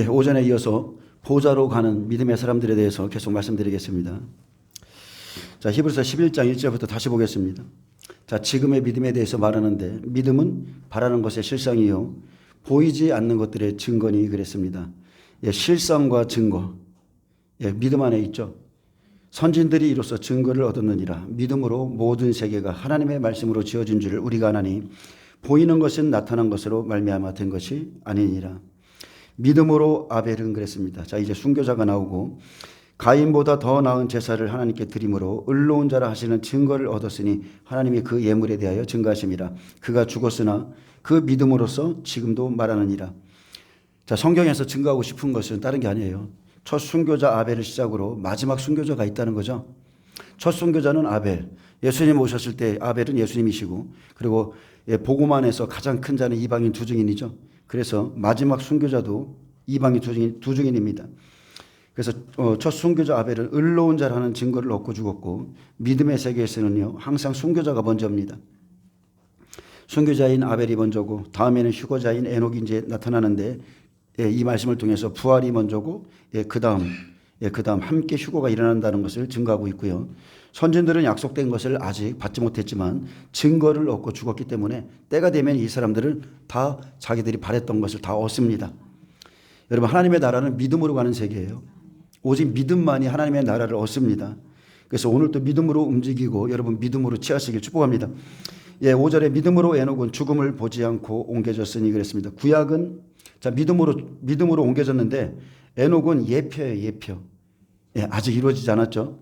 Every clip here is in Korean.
오전에 이어서 보좌로 가는 믿음의 사람들에 대해서 계속 말씀드리겠습니다. 자, 히브리서 11장 1절부터 다시 보겠습니다. 자, 지금의 믿음에 대해서 말하는데 믿음은 바라는 것의 실상이요 보이지 않는 것들의 증거니 그랬습니다. 실상과 증거. 믿음 안에 있죠. 선진들이 이로써 증거를 얻었느니라. 믿음으로 모든 세계가 하나님의 말씀으로 지어진 줄을 우리가 아나니 보이는 것은 나타난 것으로 말미암아 된 것이 아니니라. 믿음으로 아벨은 그랬습니다. 자, 이제 순교자가 나오고 가인보다 더 나은 제사를 하나님께 드림으로 의로운 자라 하시는 증거를 얻었으니 하나님이 그 예물에 대하여 증거하심이라. 그가 죽었으나 그 믿음으로써 지금도 말하느니라. 자, 성경에서 증거하고 싶은 것은 다른 게 아니에요. 첫 순교자 아벨을 시작으로 마지막 순교자가 있다는 거죠. 첫 순교자는 아벨. 예수님 오셨을 때 아벨은 예수님이시고, 그리고 복음 안에서 가장 큰 자는 이방인 두 증인이죠. 그래서 마지막 순교자도 이방인 두 증인입니다. 그래서 첫 순교자 아벨은 의로운 자라는 증거를 얻고 죽었고, 믿음의 세계에서는요 항상 순교자가 먼저입니다. 순교자인 아벨이 먼저고 다음에는 휴거자인 에녹이 이제 나타나는데, 이 말씀을 통해서 부활이 먼저고 그 다음 함께 휴거가 일어난다는 것을 증거하고 있고요. 선진들은 약속된 것을 아직 받지 못했지만 증거를 얻고 죽었기 때문에 때가 되면 이 사람들은 다 자기들이 바랬던 것을 다 얻습니다. 여러분, 하나님의 나라는 믿음으로 가는 세계예요. 오직 믿음만이 하나님의 나라를 얻습니다. 그래서 오늘 또 믿음으로 움직이고 여러분 믿음으로 취하시길 축복합니다. 5절에 믿음으로 에녹은 죽음을 보지 않고 옮겨졌으니 그랬습니다. 구약은 자, 믿음으로 옮겨졌는데 에녹은 예표예요, 예표. 아직 이루어지지 않았죠.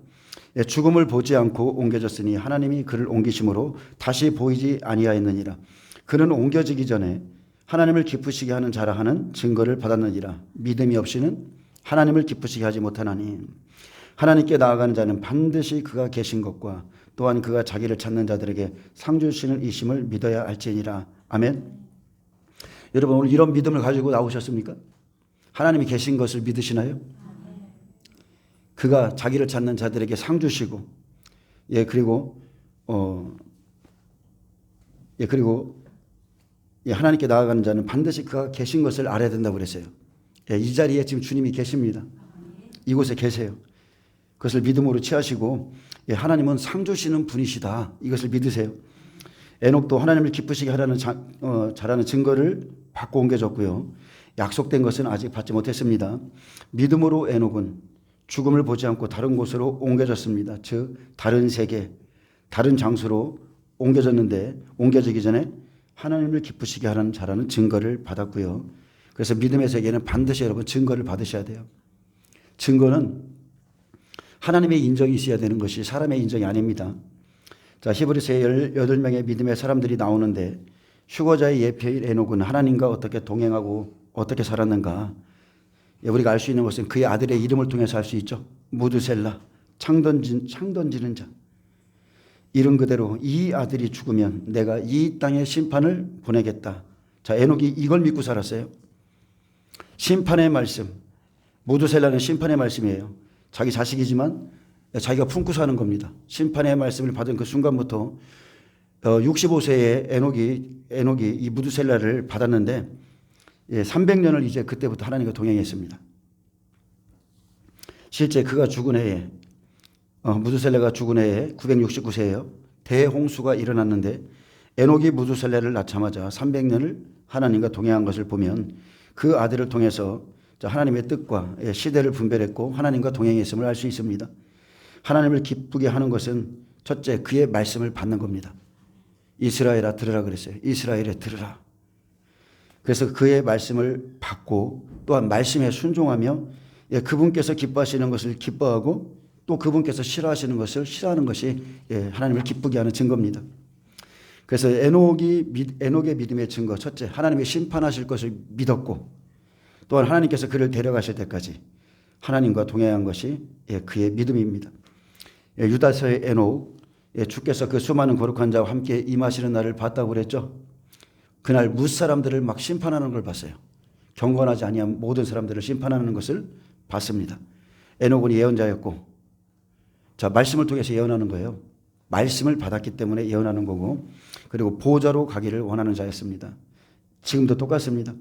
죽음을 보지 않고 옮겨졌으니 하나님이 그를 옮기심으로 다시 보이지 아니하였느니라. 그는 옮겨지기 전에 하나님을 기쁘시게 하는 자라 하는 증거를 받았느니라. 믿음이 없이는 하나님을 기쁘시게 하지 못하나니 하나님께 나아가는 자는 반드시 그가 계신 것과 또한 그가 자기를 찾는 자들에게 상 주시는 이심을 믿어야 할지니라. 아멘. 여러분, 오늘 이런 믿음을 가지고 나오셨습니까? 하나님이 계신 것을 믿으시나요? 그가 자기를 찾는 자들에게 상 주시고, 그리고 하나님께 나아가는 자는 반드시 그가 계신 것을 알아야 된다고 그랬어요. 이 자리에 지금 주님이 계십니다. 이곳에 계세요. 그것을 믿음으로 취하시고, 하나님은 상 주시는 분이시다. 이것을 믿으세요. 에녹도 하나님을 기쁘시게 하라는 자라는 증거를 받고 옮겨졌고요. 약속된 것은 아직 받지 못했습니다. 믿음으로 에녹은 죽음을 보지 않고 다른 곳으로 옮겨졌습니다. 즉 다른 세계, 다른 장소로 옮겨졌는데 옮겨지기 전에 하나님을 기쁘시게 하라는 자라는 증거를 받았고요. 그래서 믿음의 세계는 반드시 여러분 증거를 받으셔야 돼요. 증거는 하나님의 인정이 있어야 되는 것이 사람의 인정이 아닙니다. 자, 히브리서에 18명의 믿음의 사람들이 나오는데 휴거자의 예표인 에녹은 하나님과 어떻게 동행하고 어떻게 살았는가. 우리가 알 수 있는 것은 그의 아들의 이름을 통해서 알 수 있죠. 무드셀라, 창 던지는 자. 이름 그대로 이 아들이 죽으면 내가 이 땅에 심판을 보내겠다. 자, 에녹이 이걸 믿고 살았어요. 심판의 말씀. 무드셀라는 심판의 말씀이에요. 자기 자식이지만 자기가 품고 사는 겁니다. 심판의 말씀을 받은 그 순간부터 65세의 에녹이 이 무드셀라를 받았는데 300년을 이제 그때부터 하나님과 동행했습니다. 실제 그가 죽은 해에 무드셀라가 죽은 해에 969세예요. 대홍수가 일어났는데 에녹이 무드셀라를 낳자마자 300년을 하나님과 동행한 것을 보면 그 아들을 통해서 하나님의 뜻과 시대를 분별했고 하나님과 동행했음을 알 수 있습니다. 하나님을 기쁘게 하는 것은 첫째 그의 말씀을 받는 겁니다. 이스라엘아 들으라 그랬어요. 이스라엘에 들으라. 그래서 그의 말씀을 받고 또한 말씀에 순종하며 그분께서 기뻐하시는 것을 기뻐하고 또 그분께서 싫어하시는 것을 싫어하는 것이 하나님을 기쁘게 하는 증거입니다. 그래서 에녹의 믿음의 증거 첫째 하나님이 심판하실 것을 믿었고 또한 하나님께서 그를 데려가실 때까지 하나님과 동행한 것이 그의 믿음입니다. 유다서의 에녹 주께서 그 수많은 거룩한 자와 함께 임하시는 날을 봤다고 그랬죠. 그날 무사람들을 막 심판하는 걸 봤어요. 경건하지 아니한 모든 사람들을 심판하는 것을 봤습니다. 에녹은 예언자였고 자, 말씀을 통해서 예언하는 거예요. 말씀을 받았기 때문에 예언하는 거고 그리고 보좌로 가기를 원하는 자였습니다. 지금도 똑같습니다.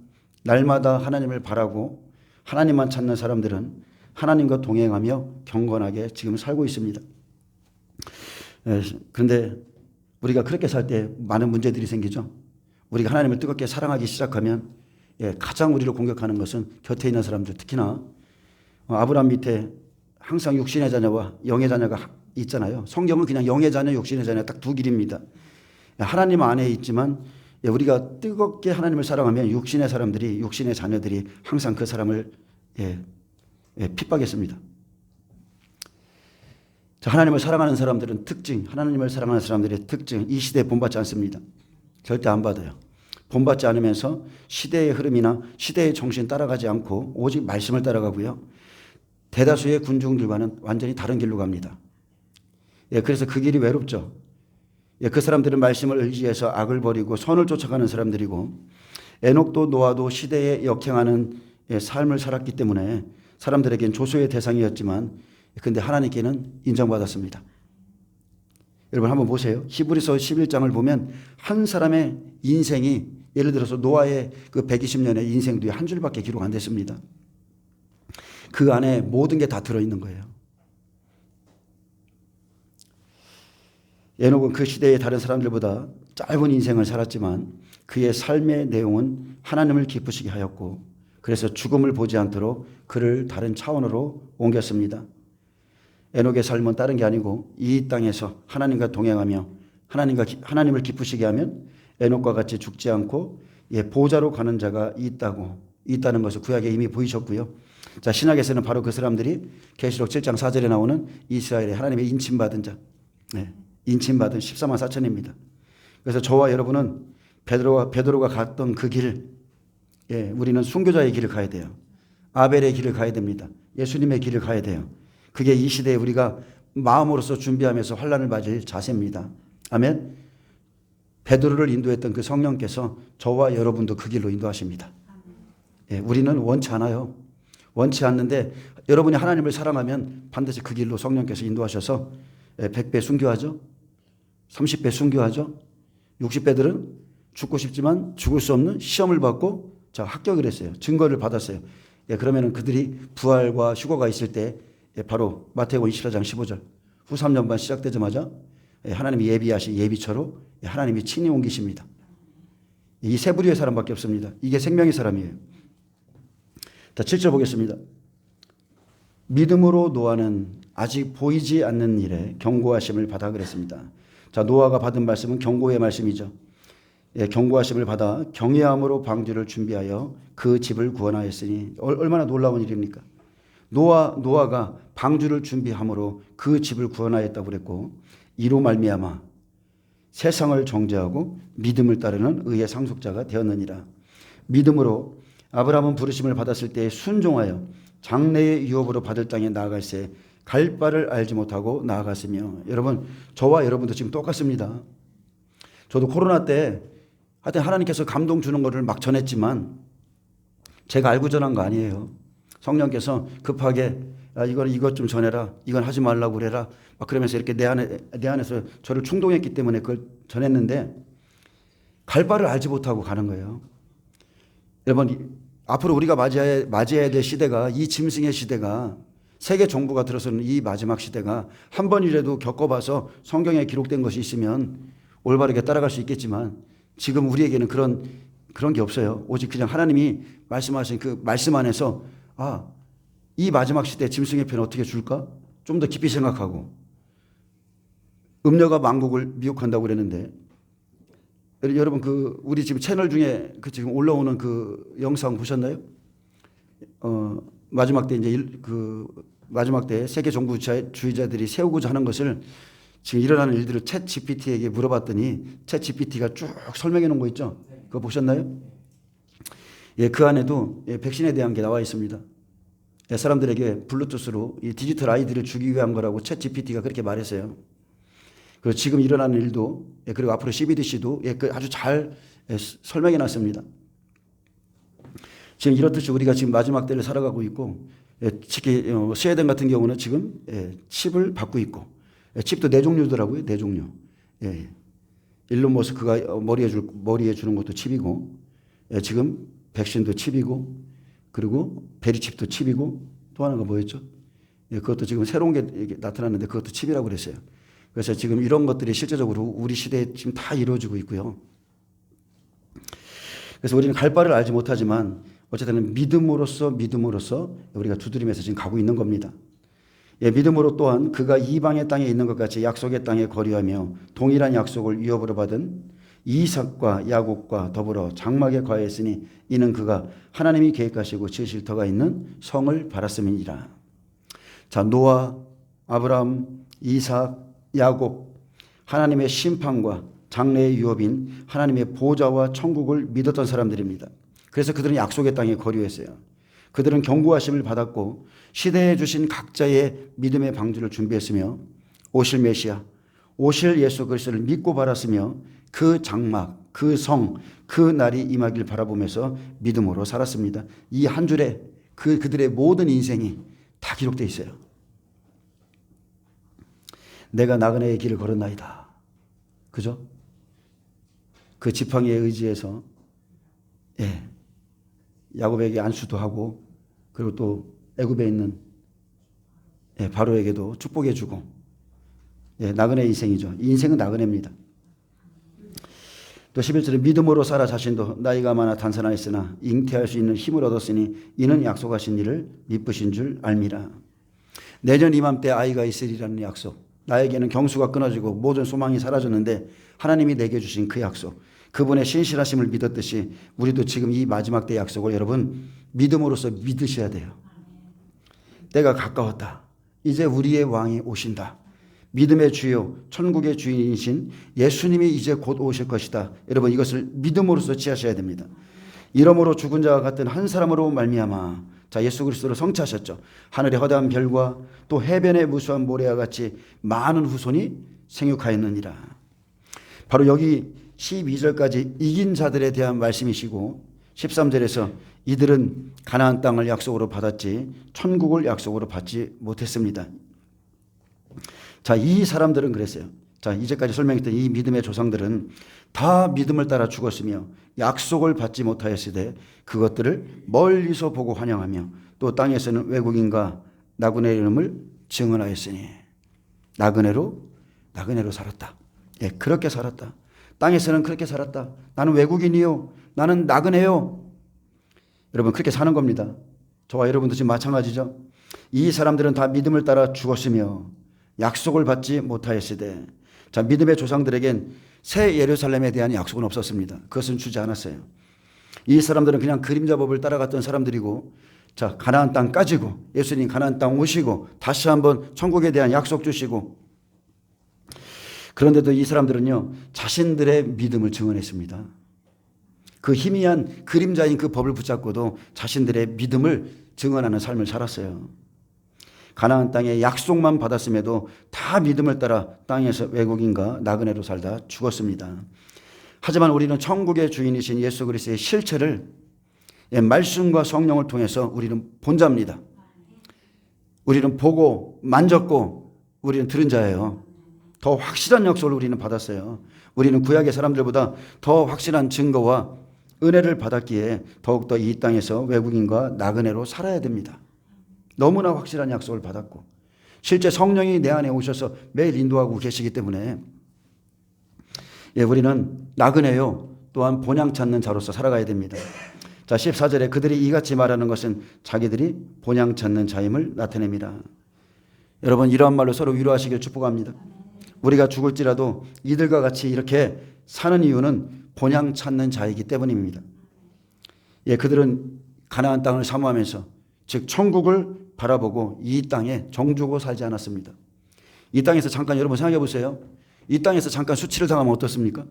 날마다 하나님을 바라고 하나님만 찾는 사람들은 하나님과 동행하며 경건하게 지금 살고 있습니다. 그런데 우리가 그렇게 살 때 많은 문제들이 생기죠. 우리가 하나님을 뜨겁게 사랑하기 시작하면 가장 우리를 공격하는 것은 곁에 있는 사람들, 특히나 아브라함 밑에 항상 육신의 자녀와 영의 자녀가 있잖아요. 성경은 그냥 영의 자녀, 육신의 자녀 딱 두 길입니다. 하나님 안에 있지만 우리가 뜨겁게 하나님을 사랑하면 육신의 사람들이, 육신의 자녀들이 항상 그 사람을 핍박했습니다. 하나님을 사랑하는 사람들은 특징, 하나님을 사랑하는 사람들의 특징, 이 시대에 본받지 않습니다. 절대 안 받아요. 본받지 않으면서 시대의 흐름이나 시대의 정신 따라가지 않고 오직 말씀을 따라가고요. 대다수의 군중들과는 완전히 다른 길로 갑니다. 그래서 그 길이 외롭죠. 그 사람들은 말씀을 의지해서 악을 버리고 선을 쫓아가는 사람들이고, 에녹도 노아도 시대에 역행하는 삶을 살았기 때문에 사람들에겐 조소의 대상이었지만 근데 하나님께는 인정받았습니다. 여러분 한번 보세요. 히브리서 11장을 보면 한 사람의 인생이, 예를 들어서 노아의 그 120년의 인생도 한 줄밖에 기록 안 됐습니다. 그 안에 모든 게 다 들어있는 거예요. 에녹은 그 시대의 다른 사람들보다 짧은 인생을 살았지만 그의 삶의 내용은 하나님을 기쁘시게 하였고, 그래서 죽음을 보지 않도록 그를 다른 차원으로 옮겼습니다. 에녹의 삶은 다른 게 아니고 이 땅에서 하나님과 동행하며 하나님을 기쁘시게 하면 에녹과 같이 죽지 않고 보좌로 가는 자가 있다는 것을 구약에 이미 보이셨고요. 자, 신약에서는 바로 그 사람들이 계시록 7장 4절에 나오는 이스라엘의 하나님의 인침받은 자, 인침받은 14만 4천입니다. 그래서 저와 여러분은 베드로가 갔던 그 길, 우리는 순교자의 길을 가야 돼요. 아벨의 길을 가야 됩니다. 예수님의 길을 가야 돼요. 그게 이 시대에 우리가 마음으로서 준비하면서 환난을 맞을 자세입니다. 아멘. 베드로를 인도했던 그 성령께서 저와 여러분도 그 길로 인도하십니다. 우리는 원치 않아요. 원치 않는데 여러분이 하나님을 사랑하면 반드시 그 길로 성령께서 인도하셔서 100배 순교하죠. 30배 순교하죠. 60배들은 죽고 싶지만 죽을 수 없는 시험을 받고 합격을 했어요. 증거를 받았어요. 그러면 그들이 부활과 휴거가 있을 때 바로 마태복음 24장 15절 후 3년 반 시작되자마자 하나님이 예비하신 예비처로 하나님이 친히 옮기십니다. 이 세 부류의 사람밖에 없습니다. 이게 생명의 사람이에요. 자, 7절 보겠습니다. 믿음으로 노아는 아직 보이지 않는 일에 경고하심을 받아 그랬습니다. 자, 노아가 받은 말씀은 경고의 말씀이죠. 경고하심을 받아 경외함으로 방주를 준비하여 그 집을 구원하였으니 얼마나 놀라운 일입니까? 노아가 방주를 준비함으로 그 집을 구원하였다고 그랬고, 이로 말미암아 세상을 정죄하고 믿음을 따르는 의의 상속자가 되었느니라. 믿음으로 아브라함은 부르심을 받았을 때 순종하여 장래의 유업으로 받을 땅에 나아갈새 갈 바를 알지 못하고 나아갔으며, 여러분 저와 여러분도 지금 똑같습니다. 저도 코로나 때 하여튼 하나님께서 감동 주는 것을 막 전했지만 제가 알고 전한 거 아니에요. 성령께서 급하게 이것 좀 전해라, 이건 하지 말라고 그래라, 막 그러면서 이렇게 내 안에서 저를 충동했기 때문에 그걸 전했는데 갈 바를 알지 못하고 가는 거예요. 여러분 앞으로 우리가 맞이해야 될 시대가, 이 짐승의 시대가, 세계 정부가 들어서는 이 마지막 시대가 한 번이라도 겪어봐서 성경에 기록된 것이 있으면 올바르게 따라갈 수 있겠지만 지금 우리에게는 그런 게 없어요. 오직 그냥 하나님이 말씀하신 그 말씀 안에서 이 마지막 시대 짐승의 편을 어떻게 줄까? 좀 더 깊이 생각하고, 음녀가 만국을 미혹한다고 그랬는데, 여러분 우리 지금 채널 중에 지금 올라오는 그 영상 보셨나요? 마지막 때 마지막 때 세계 종부주의자들이 세우고자 하는 것을, 지금 일어나는 일들을 챗 GPT에게 물어봤더니 챗 GPT가 쭉 설명해 놓은 거 있죠? 그거 보셨나요? 그 안에도 백신에 대한 게 나와 있습니다. 사람들에게 블루투스로 이 디지털 아이디를 주기 위한 거라고 챗 GPT가 그렇게 말했어요. 그리고 지금 일어나는 일도, 그리고 앞으로 CBDC도 아주 잘 설명해 놨습니다. 지금 이렇듯이 우리가 지금 마지막 때를 살아가고 있고, 특히 스웨덴 같은 경우는 지금 칩을 받고 있고, 칩도 네 종류더라고요. 네 종류. 일론 머스크가 머리에 주는 것도 칩이고, 지금 백신도 칩이고, 그리고 베리칩도 칩이고 또 하나가 뭐였죠? 예, 그것도 지금 새로운 게 나타났는데 그것도 칩이라고 그랬어요. 그래서 지금 이런 것들이 실제적으로 우리 시대에 지금 다 이루어지고 있고요. 그래서 우리는 갈 바를 알지 못하지만 어쨌든 믿음으로써 우리가 두드림에서 지금 가고 있는 겁니다. 예, 믿음으로 또한 그가 이방의 땅에 있는 것 같이 약속의 땅에 거류하며 동일한 약속을 위협으로 받은 이삭과 야곱과 더불어 장막에 거하였으니 이는 그가 하나님이 계획하시고 지으실 터가 있는 성을 바랐음이니라. 자, 노아, 아브라함, 이삭, 야곱, 하나님의 심판과 장래의 유업인 하나님의 보좌와 천국을 믿었던 사람들입니다. 그래서 그들은 약속의 땅에 거류했어요. 그들은 경고하심을 받았고 시대에 주신 각자의 믿음의 방주를 준비했으며 오실 메시아, 오실 예수 그리스도를 믿고 바랐으며 그 장막, 그 성, 그 날이 임하길 바라보면서 믿음으로 살았습니다. 이 한 줄에 그들의 모든 인생이 다 기록되어 있어요. 내가 나그네의 길을 걸었나이다. 그죠? 그 지팡이에 의지해서 야곱에게 안수도 하고 그리고 또 애굽에 있는 바로에게도 축복해 주고 나그네 인생이죠. 이 인생은 나그네입니다. 또 11절에 믿음으로 살아 자신도 나이가 많아 단산하였으나 잉태할 수 있는 힘을 얻었으니 이는 약속하신 일을 미쁘신 줄 알미라. 내년 이맘때 아이가 있으리라는 약속. 나에게는 경수가 끊어지고 모든 소망이 사라졌는데 하나님이 내게 주신 그 약속, 그분의 신실하심을 믿었듯이 우리도 지금 이 마지막 때의 약속을 여러분 믿음으로써 믿으셔야 돼요. 때가 가까웠다. 이제 우리의 왕이 오신다. 믿음의 주요 천국의 주인이신 예수님이 이제 곧 오실 것이다. 여러분 이것을 믿음으로써 취하셔야 됩니다. 이러므로 죽은 자와 같은 한 사람으로 말미암아 자 예수 그리스도를 성취하셨죠. 하늘의 허다한 별과 또 해변의 무수한 모래와 같이 많은 후손이 생육하였느니라. 바로 여기 12절까지 이긴 자들에 대한 말씀이시고 13절에서 이들은 가나안 땅을 약속으로 받았지 천국을 약속으로 받지 못했습니다. 자, 이 사람들은 그랬어요. 자, 이제까지 설명했던 이 믿음의 조상들은 다 믿음을 따라 죽었으며 약속을 받지 못하였으되 그것들을 멀리서 보고 환영하며 또 땅에서는 외국인과 나그네 이름을 증언하였으니 나그네로 살았다. 예, 그렇게 살았다. 땅에서는 그렇게 살았다. 나는 외국인이요. 나는 나그네요. 여러분 그렇게 사는 겁니다. 저와 여러분도 지금 마찬가지죠. 이 사람들은 다 믿음을 따라 죽었으며 약속을 받지 못하였으되 자 믿음의 조상들에겐 새 예루살렘에 대한 약속은 없었습니다. 그것은 주지 않았어요. 이 사람들은 그냥 그림자 법을 따라갔던 사람들이고 자 가나안 땅 까지고 예수님 가나안 땅 오시고 다시 한번 천국에 대한 약속 주시고 그런데도 이 사람들은요 자신들의 믿음을 증언했습니다. 그 희미한 그림자인 그 법을 붙잡고도 자신들의 믿음을 증언하는 삶을 살았어요. 가나안 땅의 약속만 받았음에도 다 믿음을 따라 땅에서 외국인과 나그네로 살다 죽었습니다. 하지만 우리는 천국의 주인이신 예수 그리스도의 실체를 말씀과 성령을 통해서 우리는 본 자입니다. 우리는 보고 만졌고 우리는 들은 자예요. 더 확실한 약속을 우리는 받았어요. 우리는 구약의 사람들보다 더 확실한 증거와 은혜를 받았기에 더욱더 이 땅에서 외국인과 나그네로 살아야 됩니다. 너무나 확실한 약속을 받았고 실제 성령이 내 안에 오셔서 매일 인도하고 계시기 때문에 우리는 나그네요 또한 본향 찾는 자로서 살아가야 됩니다. 자 14절에 그들이 이같이 말하는 것은 자기들이 본향 찾는 자임을 나타냅니다. 여러분 이러한 말로 서로 위로하시길 축복합니다. 우리가 죽을지라도 이들과 같이 이렇게 사는 이유는 본향 찾는 자이기 때문입니다. 그들은 가나안 땅을 사모하면서 즉 천국을 바라보고 이 땅에 정주고 살지 않았습니다. 이 땅에서 잠깐 여러분 생각해 보세요. 이 땅에서 잠깐 수치를 당하면 어떻습니까?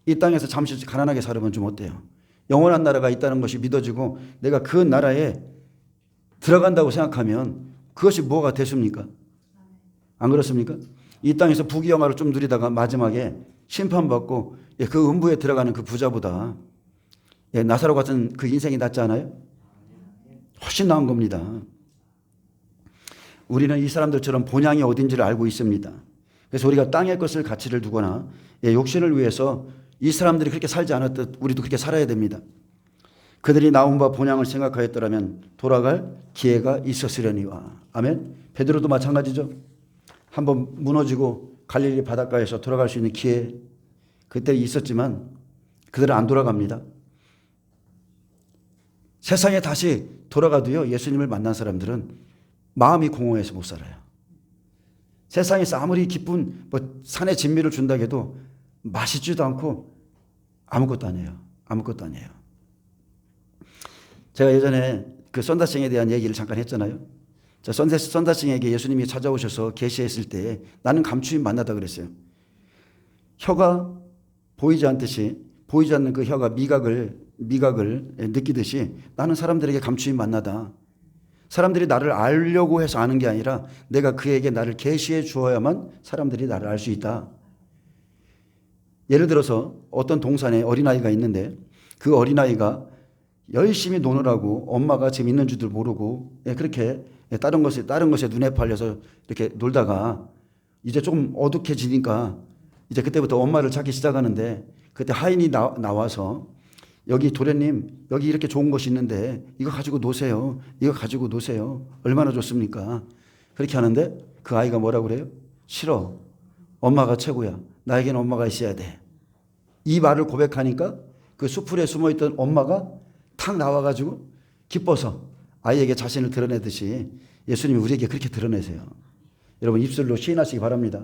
이 땅에서 잠시 가난하게 살으면 좀 어때요? 영원한 나라가 있다는 것이 믿어지고 내가 그 나라에 들어간다고 생각하면 그것이 뭐가 됐습니까? 안 그렇습니까? 이 땅에서 부귀영화를 좀 누리다가 마지막에 심판받고 그 음부에 들어가는 그 부자보다 나사로 같은 그 인생이 낫지 않아요? 훨씬 나은 겁니다. 우리는 이 사람들처럼 본향이 어딘지를 알고 있습니다. 그래서 우리가 땅의 것을 가치를 두거나 욕심을 위해서 이 사람들이 그렇게 살지 않았듯 우리도 그렇게 살아야 됩니다. 그들이 나온 바 본향을 생각하였더라면 돌아갈 기회가 있었으려니와. 아멘. 베드로도 마찬가지죠. 한번 무너지고 갈릴리 바닷가에서 돌아갈 수 있는 기회 그때 있었지만 그들은 안 돌아갑니다. 세상에 다시 돌아가도요, 예수님을 만난 사람들은 마음이 공허해서 못 살아요. 세상에서 아무리 기쁜 산의 진미를 준다 해도 맛있지도 않고 아무것도 아니에요. 아무것도 아니에요. 제가 예전에 그 썬다싱에 대한 얘기를 잠깐 했잖아요. 자, 썬다싱에게 예수님이 찾아오셔서 계시했을 때 나는 감추인 만나다 그랬어요. 혀가 보이지 않는 그 혀가 미각을 느끼듯이 나는 사람들에게 감추인 만나다. 사람들이 나를 알려고 해서 아는 게 아니라 내가 그에게 나를 계시해 주어야만 사람들이 나를 알 수 있다. 예를 들어서 어떤 동산에 어린아이가 있는데 그 어린아이가 열심히 노느라고 엄마가 지금 있는 줄도 모르고 그렇게 다른 것에 눈에 팔려서 이렇게 놀다가 이제 좀 어둑해지니까 이제 그때부터 엄마를 찾기 시작하는데 그때 하인이 나와서 여기 도련님 여기 이렇게 좋은 것이 있는데 이거 가지고 노세요. 이거 가지고 노세요. 얼마나 좋습니까? 그렇게 하는데 그 아이가 뭐라고 그래요? 싫어. 엄마가 최고야. 나에게는 엄마가 있어야 돼. 이 말을 고백하니까 그 수풀에 숨어있던 엄마가 탁 나와가지고 기뻐서 아이에게 자신을 드러내듯이 예수님이 우리에게 그렇게 드러내세요. 여러분 입술로 시인하시기 바랍니다.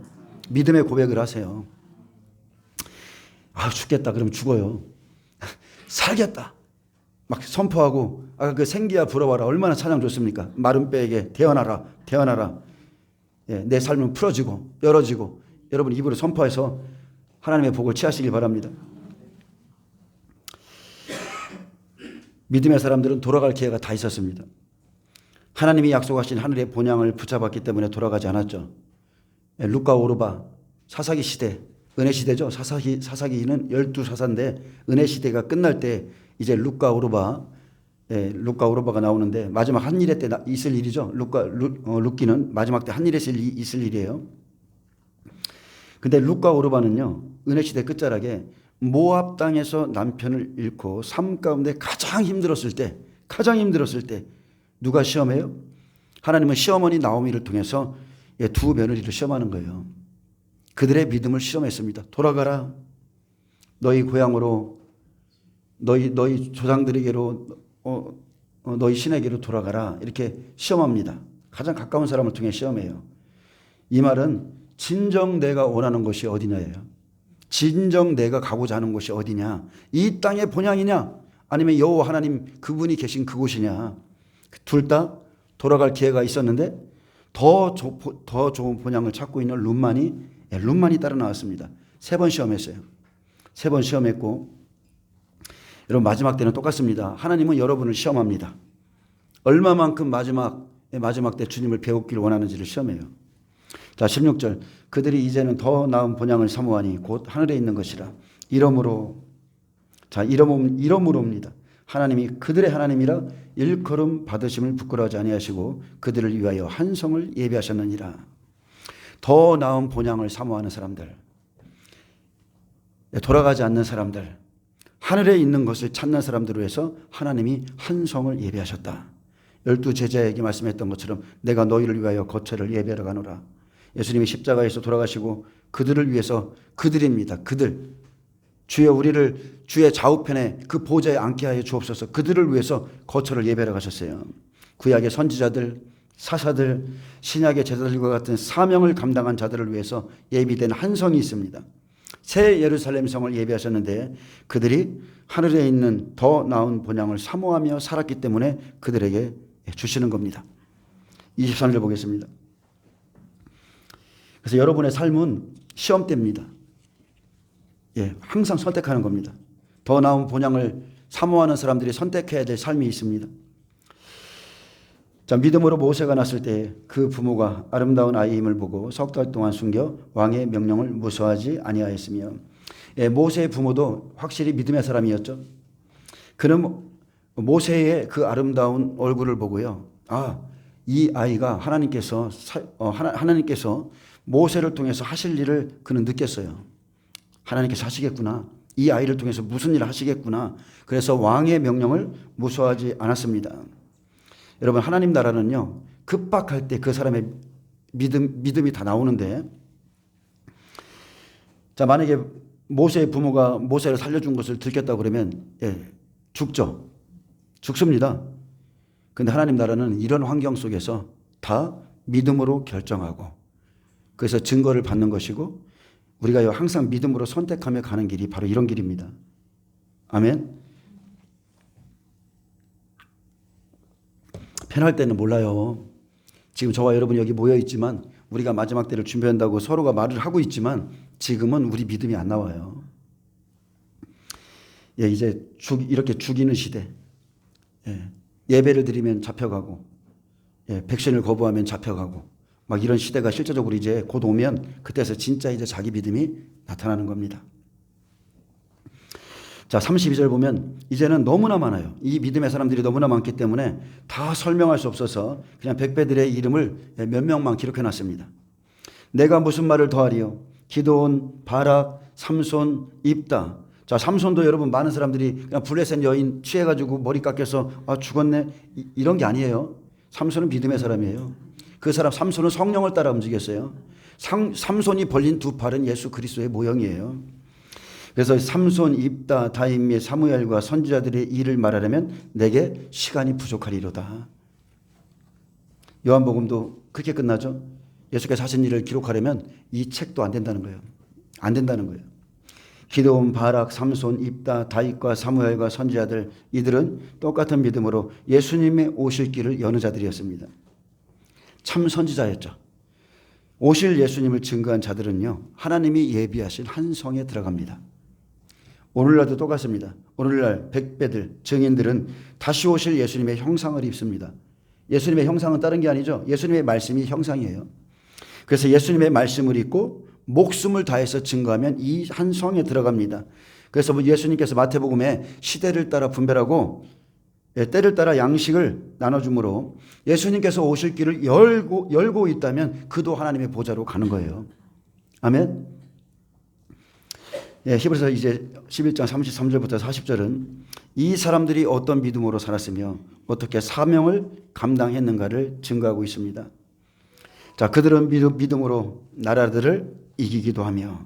믿음의 고백을 하세요. 아 죽겠다 그러면 죽어요. 살겠다 막 선포하고 아까 그 생기야 불어와라 얼마나 찬양 좋습니까? 마른 뼈에게 태어나라 태어나라. 예, 내 삶은 풀어지고 열어지고 여러분 입으로 선포해서 하나님의 복을 취하시길 바랍니다. 믿음의 사람들은 돌아갈 기회가 다 있었습니다. 하나님이 약속하신 하늘의 본향을 붙잡았기 때문에 돌아가지 않았죠. 예, 루카 오르바 사사기 시대 은혜 시대죠. 사사기는 12사사인데 은혜 시대가 끝날 때 이제 루카 오르바가 나오는데 마지막 한일회 때 있을 일이죠. 루키는 마지막 때 한일회 있을 일이에요. 근데 루카 오르바는요. 은혜 시대 끝자락에 모압 땅에서 남편을 잃고 삶 가운데 가장 힘들었을 때 누가 시험해요? 하나님은 시어머니 나오미를 통해서 두 며느리를 시험하는 거예요. 그들의 믿음을 시험했습니다. 돌아가라. 너희 고향으로 너희 조상들에게로 너희 신에게로 돌아가라. 이렇게 시험합니다. 가장 가까운 사람을 통해 시험해요. 이 말은 진정 내가 원하는 곳이 어디냐예요. 진정 내가 가고자 하는 곳이 어디냐. 이 땅의 본향이냐 아니면 여호와 하나님 그분이 계신 그곳이냐. 둘 다 돌아갈 기회가 있었는데 더 좋은 본향을 찾고 있는 룸만이 따라 나왔습니다. 3번 시험했어요. 3번 시험했고 여러분 마지막 때는 똑같습니다. 하나님은 여러분을 시험합니다. 얼마만큼 마지막 때 주님을 배우기를 원하는지를 시험해요. 자 16절 그들이 이제는 더 나은 본향을 사모하니 곧 하늘에 있는 것이라. 이러므로입니다. 하나님이 그들의 하나님이라 일컬음 받으심을 부끄러워하지 아니하시고 그들을 위하여 한 성을 예비하셨느니라. 더 나은 본향을 사모하는 사람들, 돌아가지 않는 사람들, 하늘에 있는 것을 찾는 사람들을 위해서 하나님이 한 성을 예비하셨다. 12 제자에게 말씀했던 것처럼 내가 너희를 위하여 거처를 예비하러 가노라. 예수님이 십자가에서 돌아가시고 그들을 위해서 그들입니다. 그들. 주여 우리를 주의 좌우편에 그 보좌에 앉게 하여 주옵소서. 그들을 위해서 거처를 예배하러 가셨어요. 구약의 선지자들, 사사들, 신약의 제자들과 같은 사명을 감당한 자들을 위해서 예비된 한 성이 있습니다. 새 예루살렘 성을 예비하셨는데 그들이 하늘에 있는 더 나은 본향을 사모하며 살았기 때문에 그들에게 주시는 겁니다. 23절 보겠습니다. 그래서 여러분의 삶은 시험대입니다. 항상 선택하는 겁니다. 더 나은 본향을 사모하는 사람들이 선택해야 될 삶이 있습니다. 자, 믿음으로 모세가 났을 때 그 부모가 아름다운 아이임을 보고 석 달 동안 숨겨 왕의 명령을 무서워하지 아니하였으며 모세의 부모도 확실히 믿음의 사람이었죠. 그는 모세의 그 아름다운 얼굴을 보고요. 이 아이가 하나님께서 모세를 통해서 하실 일을 그는 느꼈어요. 하나님께서 하시겠구나. 이 아이를 통해서 무슨 일을 하시겠구나. 그래서 왕의 명령을 무시하지 않았습니다. 여러분, 하나님 나라는요, 급박할 때 그 사람의 믿음이 다 나오는데, 자, 만약에 모세의 부모가 모세를 살려준 것을 들켰다고 그러면, 죽죠. 죽습니다. 근데 하나님 나라는 이런 환경 속에서 다 믿음으로 결정하고, 그래서 증거를 받는 것이고, 우리가 항상 믿음으로 선택하며 가는 길이 바로 이런 길입니다. 아멘. 편할 때는 몰라요. 지금 저와 여러분이 여기 모여 있지만 우리가 마지막 때를 준비한다고 서로가 말을 하고 있지만 지금은 우리 믿음이 안 나와요. 이제 이렇게 죽이는 시대. 예배를 드리면 잡혀가고, 백신을 거부하면 잡혀가고, 막 이런 시대가 실제적으로 이제 곧 오면 그때서 진짜 이제 자기 믿음이 나타나는 겁니다. 자, 32절 보면 이제는 너무나 많아요. 이 믿음의 사람들이 너무나 많기 때문에 다 설명할 수 없어서 그냥 백배들의 이름을 몇 명만 기록해 놨습니다. 내가 무슨 말을 더하리요? 기드온, 바락, 삼손, 입다. 자, 삼손도 여러분 많은 사람들이 그냥 블레셋 여인 취해가지고 머리 깎여서 죽었네 이런 게 아니에요. 삼손은 믿음의 사람이에요. 그 사람 삼손은 성령을 따라 움직였어요. 삼손이 벌린 두 팔은 예수 그리스도의 모형이에요. 그래서 삼손, 입다, 다임 및 사무엘과 선지자들의 일을 말하려면 내게 시간이 부족하리로다. 요한복음도 그렇게 끝나죠. 예수께서 하신 일을 기록하려면 이 책도 안 된다는 거예요. 안 된다는 거예요. 기드온, 바락, 삼손, 입다, 다윗과 사무엘과 선지자들, 이들은 똑같은 믿음으로 예수님의 오실 길을 여는 자들이었습니다. 참 선지자였죠. 오실 예수님을 증거한 자들은요, 하나님이 예비하신 한 성에 들어갑니다. 오늘날도 똑같습니다. 오늘날 백배들, 증인들은 다시 오실 예수님의 형상을 입습니다. 예수님의 형상은 다른 게 아니죠. 예수님의 말씀이 형상이에요. 그래서 예수님의 말씀을 입고 목숨을 다해서 증거하면 이 한 성에 들어갑니다. 그래서 예수님께서 마태복음에 시대를 따라 분별하고 때를 따라 양식을 나눠주므로 예수님께서 오실 길을 열고 있다면 그도 하나님의 보좌로 가는 거예요. 아멘. 히브리서 이제 11장 33절부터 40절은 이 사람들이 어떤 믿음으로 살았으며 어떻게 사명을 감당했는가를 증거하고 있습니다. 자, 그들은 믿음으로 나라들을 이기기도 하며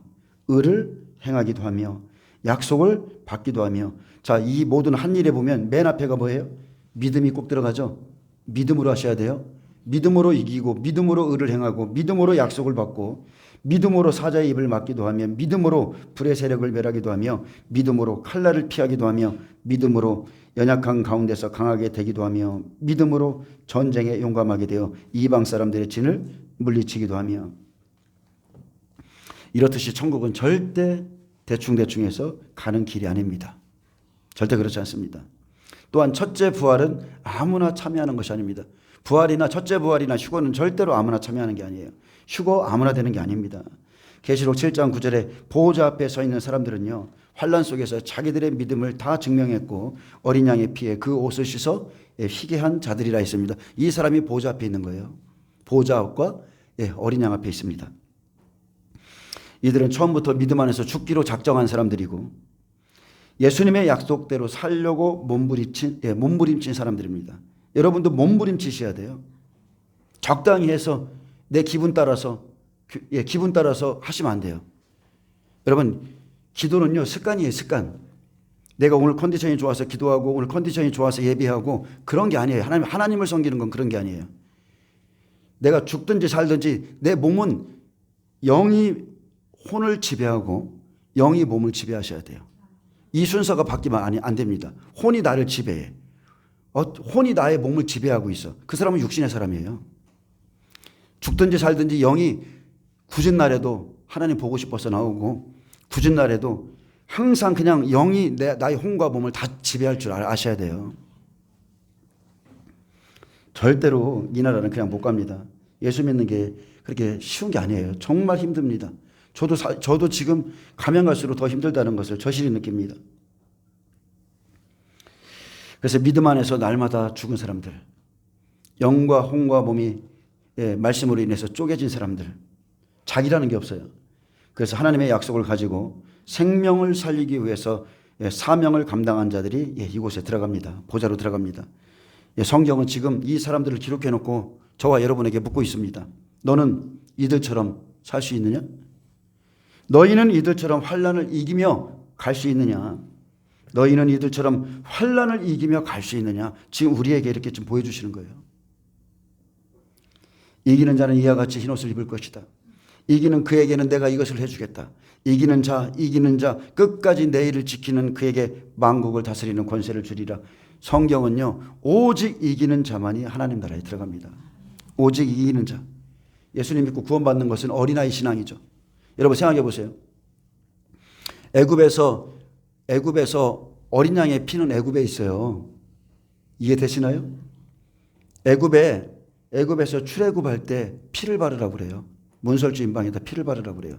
의를 행하기도 하며 약속을 받기도 하며, 자, 이 모든 한 일에 보면 맨 앞에가 뭐예요? 믿음이 꼭 들어가죠. 믿음으로 하셔야 돼요. 믿음으로 이기고, 믿음으로 의를 행하고, 믿음으로 약속을 받고, 믿음으로 사자의 입을 막기도 하며, 믿음으로 불의 세력을 멸하기도 하며, 믿음으로 칼날을 피하기도 하며, 믿음으로 연약한 가운데서 강하게 되기도 하며, 믿음으로 전쟁에 용감하게 되어 이방 사람들의 진을 물리치기도 하며. 이렇듯이 천국은 절대 대충해서 가는 길이 아닙니다. 절대 그렇지 않습니다. 또한 첫째 부활은 아무나 참여하는 것이 아닙니다. 부활이나 첫째 부활이나 휴거는 절대로 아무나 참여하는 게 아니에요. 휴거 아무나 되는 게 아닙니다. 계시록 7장 9절에 보호자 앞에 서 있는 사람들은요, 환난 속에서 자기들의 믿음을 다 증명했고 어린 양의 피에 그 옷을 씻어 희게 한 자들이라 했습니다. 이 사람이 보호자 앞에 있는 거예요. 보호자 앞과 어린 양 앞에 있습니다. 이들은 처음부터 믿음 안에서 죽기로 작정한 사람들이고 예수님의 약속대로 살려고 몸부림친 사람들입니다. 여러분도 몸부림치셔야 돼요. 적당히 해서 내 기분 따라서 하시면 안 돼요. 여러분, 기도는요, 습관이에요, 습관. 내가 오늘 컨디션이 좋아서 기도하고 오늘 컨디션이 좋아서 예배하고 그런 게 아니에요. 하나님을 섬기는 건 그런 게 아니에요. 내가 죽든지 살든지 내 몸은 영이 혼을 지배하고 영이 몸을 지배하셔야 돼요. 이 순서가 바뀌면 안 됩니다. 혼이 나를 지배해. 혼이 나의 몸을 지배하고 있어. 그 사람은 육신의 사람이에요. 죽든지 살든지 영이 굳은 날에도 하나님 보고 싶어서 나오고 굳은 날에도 항상 그냥 영이 나의 혼과 몸을 다 지배할 줄 아셔야 돼요. 절대로 이 나라는 그냥 못 갑니다. 예수 믿는 게 그렇게 쉬운 게 아니에요. 정말 힘듭니다. 저도 지금 가면 갈수록 더 힘들다는 것을 저실히 느낍니다. 그래서 믿음 안에서 날마다 죽은 사람들, 영과 혼과 몸이 말씀으로 인해서 쪼개진 사람들, 자기라는 게 없어요. 그래서 하나님의 약속을 가지고 생명을 살리기 위해서 사명을 감당한 자들이 이곳에 들어갑니다. 보좌로 들어갑니다. 성경은 지금 이 사람들을 기록해 놓고 저와 여러분에게 묻고 있습니다. 너는 이들처럼 살 수 있느냐? 너희는 이들처럼 환난을 이기며 갈 수 있느냐? 너희는 이들처럼 환난을 이기며 갈 수 있느냐? 지금 우리에게 이렇게 좀 보여주시는 거예요. 이기는 자는 이와 같이 흰옷을 입을 것이다. 이기는 그에게는 내가 이것을 해주겠다. 이기는 자 끝까지 내 일을 지키는 그에게 만국을 다스리는 권세를 주리라. 성경은요, 오직 이기는 자만이 하나님 나라에 들어갑니다. 오직 이기는 자. 예수님 믿고 구원받는 것은 어린아이 신앙이죠. 여러분 생각해 보세요. 애굽에서 어린 양의 피는 애굽에 있어요. 이해되시나요? 애굽에서 출애굽할 때 피를 바르라고 그래요. 문설주 임방에다 피를 바르라고 그래요.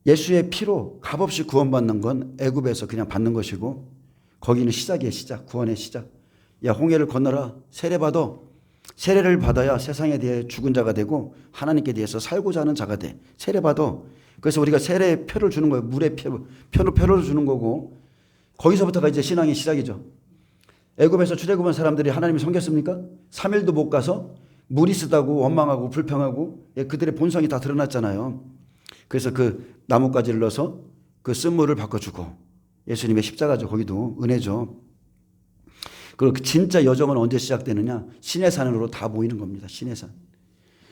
예수의 피로 값없이 구원받는 건 애굽에서 그냥 받는 것이고, 거기는 시작이에요. 시작. 구원의 시작. 야, 홍해를 건너라. 세례를 받아야 세상에 대해 죽은 자가 되고 하나님께 대해서 살고자 하는 자가 돼. 세례받아. 그래서 우리가 세례의 표를 주는 거예요. 물의 표를 주는 거고, 거기서부터가 이제 신앙의 시작이죠. 애굽에서 출애굽한 사람들이 하나님이 섬겼습니까? 3일도 못 가서 물이 쓰다고 원망하고 불평하고 그들의 본성이 다 드러났잖아요. 그래서 그 나뭇가지를 넣어서 그 쓴물을 바꿔주고, 예수님의 십자가죠. 거기도 은혜죠. 그리고 진짜 여정은 언제 시작되느냐? 시내산으로 다 모이는 겁니다.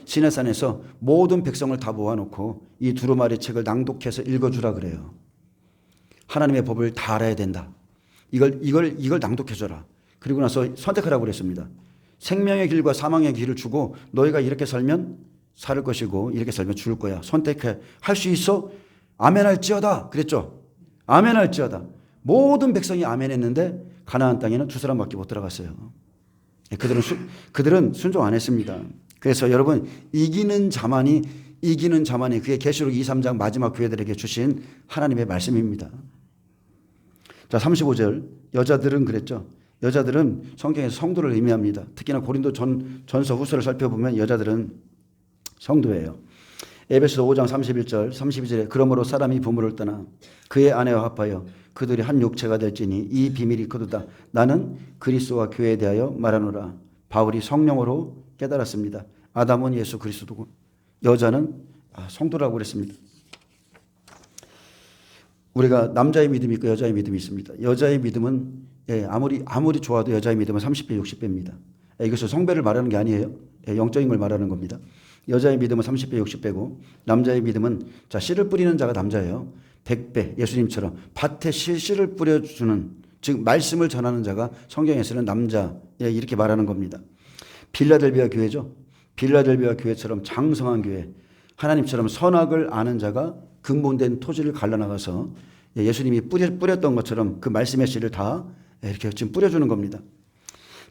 시내산에서 모든 백성을 다 모아놓고 이 두루마리 책을 낭독해서 읽어주라 그래요. 하나님의 법을 다 알아야 된다. 이걸 낭독해줘라. 그리고 나서 선택하라고 그랬습니다. 생명의 길과 사망의 길을 주고, 너희가 이렇게 살면 살 것이고 이렇게 살면 죽을 거야. 선택해. 할 수 있어? 아멘할지어다. 그랬죠. 아멘할지어다. 모든 백성이 아멘했는데 가나안 땅에는 2사람밖에 못 들어갔어요. 그들은 순종 안 했습니다. 그래서 여러분, 이기는 자만이 그게 계시록 2, 3장 마지막 교회들에게 주신 하나님의 말씀입니다. 자, 35절. 여자들은 그랬죠. 여자들은 성경에서 성도를 의미합니다. 특히나 고린도 전서 후서를 살펴보면 여자들은 성도예요. 에베소서 5장 31절 32절에 그러므로 사람이 부모를 떠나 그의 아내와 합하여 그들이 한 육체가 될지니 이 비밀이 거두다. 나는 그리스도와 교회에 대하여 말하노라. 바울이 성령으로 깨달았습니다. 아담은 예수 그리스도고 여자는 성도라고 그랬습니다. 우리가 남자의 믿음이 있고 여자의 믿음이 있습니다. 여자의 믿음은 아무리 좋아도 여자의 믿음은 30배 60배입니다. 이것을 성배를 말하는 게 아니에요. 영적인 걸 말하는 겁니다. 여자의 믿음은 30배 60배고 남자의 믿음은 씨를 뿌리는 자가 남자예요. 100배. 예수님처럼 밭에 씨를 뿌려주는, 즉 말씀을 전하는 자가 성경에서는 남자, 이렇게 말하는 겁니다. 빌라델비아 교회죠. 빌라델비아 교회처럼 장성한 교회, 하나님처럼 선악을 아는 자가 근본된 토지를 갈라나가서 예수님이 뿌렸던 것처럼 그 말씀의 씨를 다 이렇게 지금 뿌려주는 겁니다.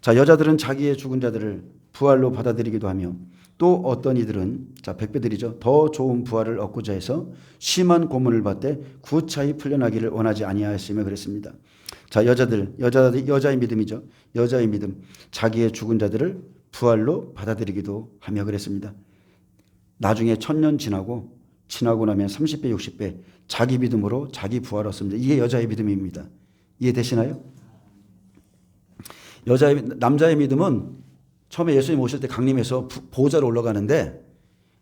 자, 여자들은 자기의 죽은 자들을 부활로 받아들이기도 하며, 또 어떤 이들은 100배들이죠. 더 좋은 부활을 얻고자 해서 심한 고문을 받되 구차히 풀려나기를 원하지 아니하였으며 그랬습니다. 자, 여자의 믿음이죠. 여자의 믿음. 자기의 죽은 자들을 부활로 받아들이기도 하며 그랬습니다. 나중에 1000년 지나고 나면 30배 60배 자기 믿음으로 자기 부활을 얻습니다. 이게 여자의 믿음입니다. 이해되시나요? 남자의 믿음은 처음에 예수님 오실 때 강림해서 보좌로 올라가는데,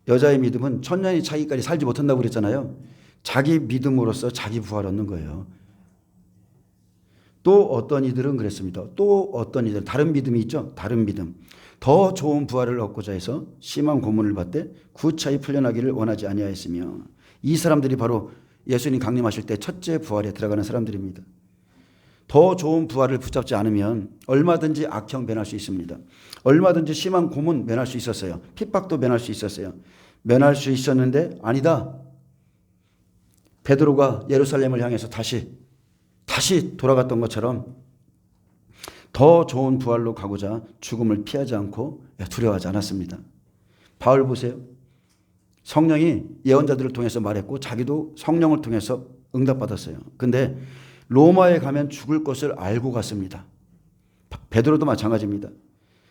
여자의 믿음은 1000년이 차기까지 살지 못한다고 그랬잖아요. 자기 믿음으로써 자기 부활을 얻는 거예요. 또 어떤 이들은 그랬습니다. 또 어떤 이들, 다른 믿음이 있죠. 다른 믿음. 더 좋은 부활을 얻고자 해서 심한 고문을 받되 구차히 풀려나기를 원하지 아니하였으며, 이 사람들이 바로 예수님 강림하실 때 첫째 부활에 들어가는 사람들입니다. 더 좋은 부활을 붙잡지 않으면 얼마든지 악형 면할 수 있습니다. 얼마든지 심한 고문 면할 수 있었어요. 핍박도 면할 수 있었어요. 면할 수 있었는데 아니다. 베드로가 예루살렘을 향해서 다시 돌아갔던 것처럼 더 좋은 부활로 가고자 죽음을 피하지 않고 두려워하지 않았습니다. 바울 보세요. 성령이 예언자들을 통해서 말했고 자기도 성령을 통해서 응답받았어요. 근데 로마에 가면 죽을 것을 알고 갔습니다. 베드로도 마찬가지입니다.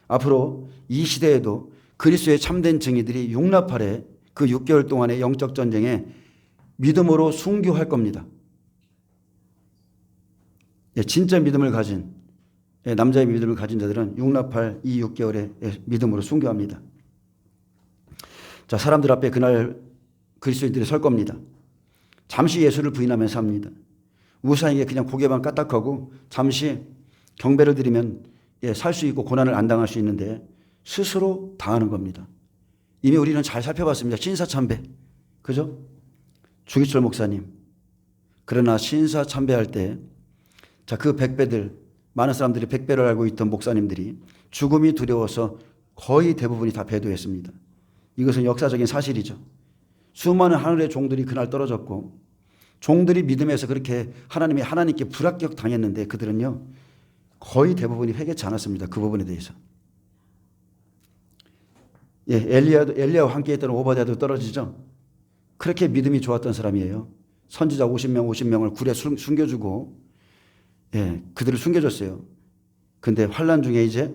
앞으로 이 시대에도 그리스도의 참된 증인들이 용납하래 그 6개월 동안의 영적 전쟁에 믿음으로 순교할 겁니다. 진짜 믿음을 가진 남자의 믿음을 가진 자들은 육납할 이 6개월에 믿음으로 순교합니다. 자, 사람들 앞에 그날 그리스도인들이 설 겁니다. 잠시 예수를 부인하면서 삽니다. 우상에게 그냥 고개만 까딱하고 잠시 경배를 드리면 살 수 있고 고난을 안 당할 수 있는데 스스로 당하는 겁니다. 이미 우리는 잘 살펴봤습니다. 신사참배. 그죠? 주기철 목사님. 그러나 신사참배할 때 자, 그 백배들, 많은 사람들이 백배를 알고 있던 목사님들이 죽음이 두려워서 거의 대부분이 다 배도했습니다. 이것은 역사적인 사실이죠. 수많은 하늘의 종들이 그날 떨어졌고 종들이 믿음에서 그렇게 하나님께 불합격 당했는데 그들은요 거의 대부분이 회개치 않았습니다. 그 부분에 대해서. 엘리야와 함께 했던 오바댜도 떨어지죠. 그렇게 믿음이 좋았던 사람이에요. 선지자 50명을 굴에 숨겨주고 그들을 숨겨줬어요. 근데 환난 중에 이제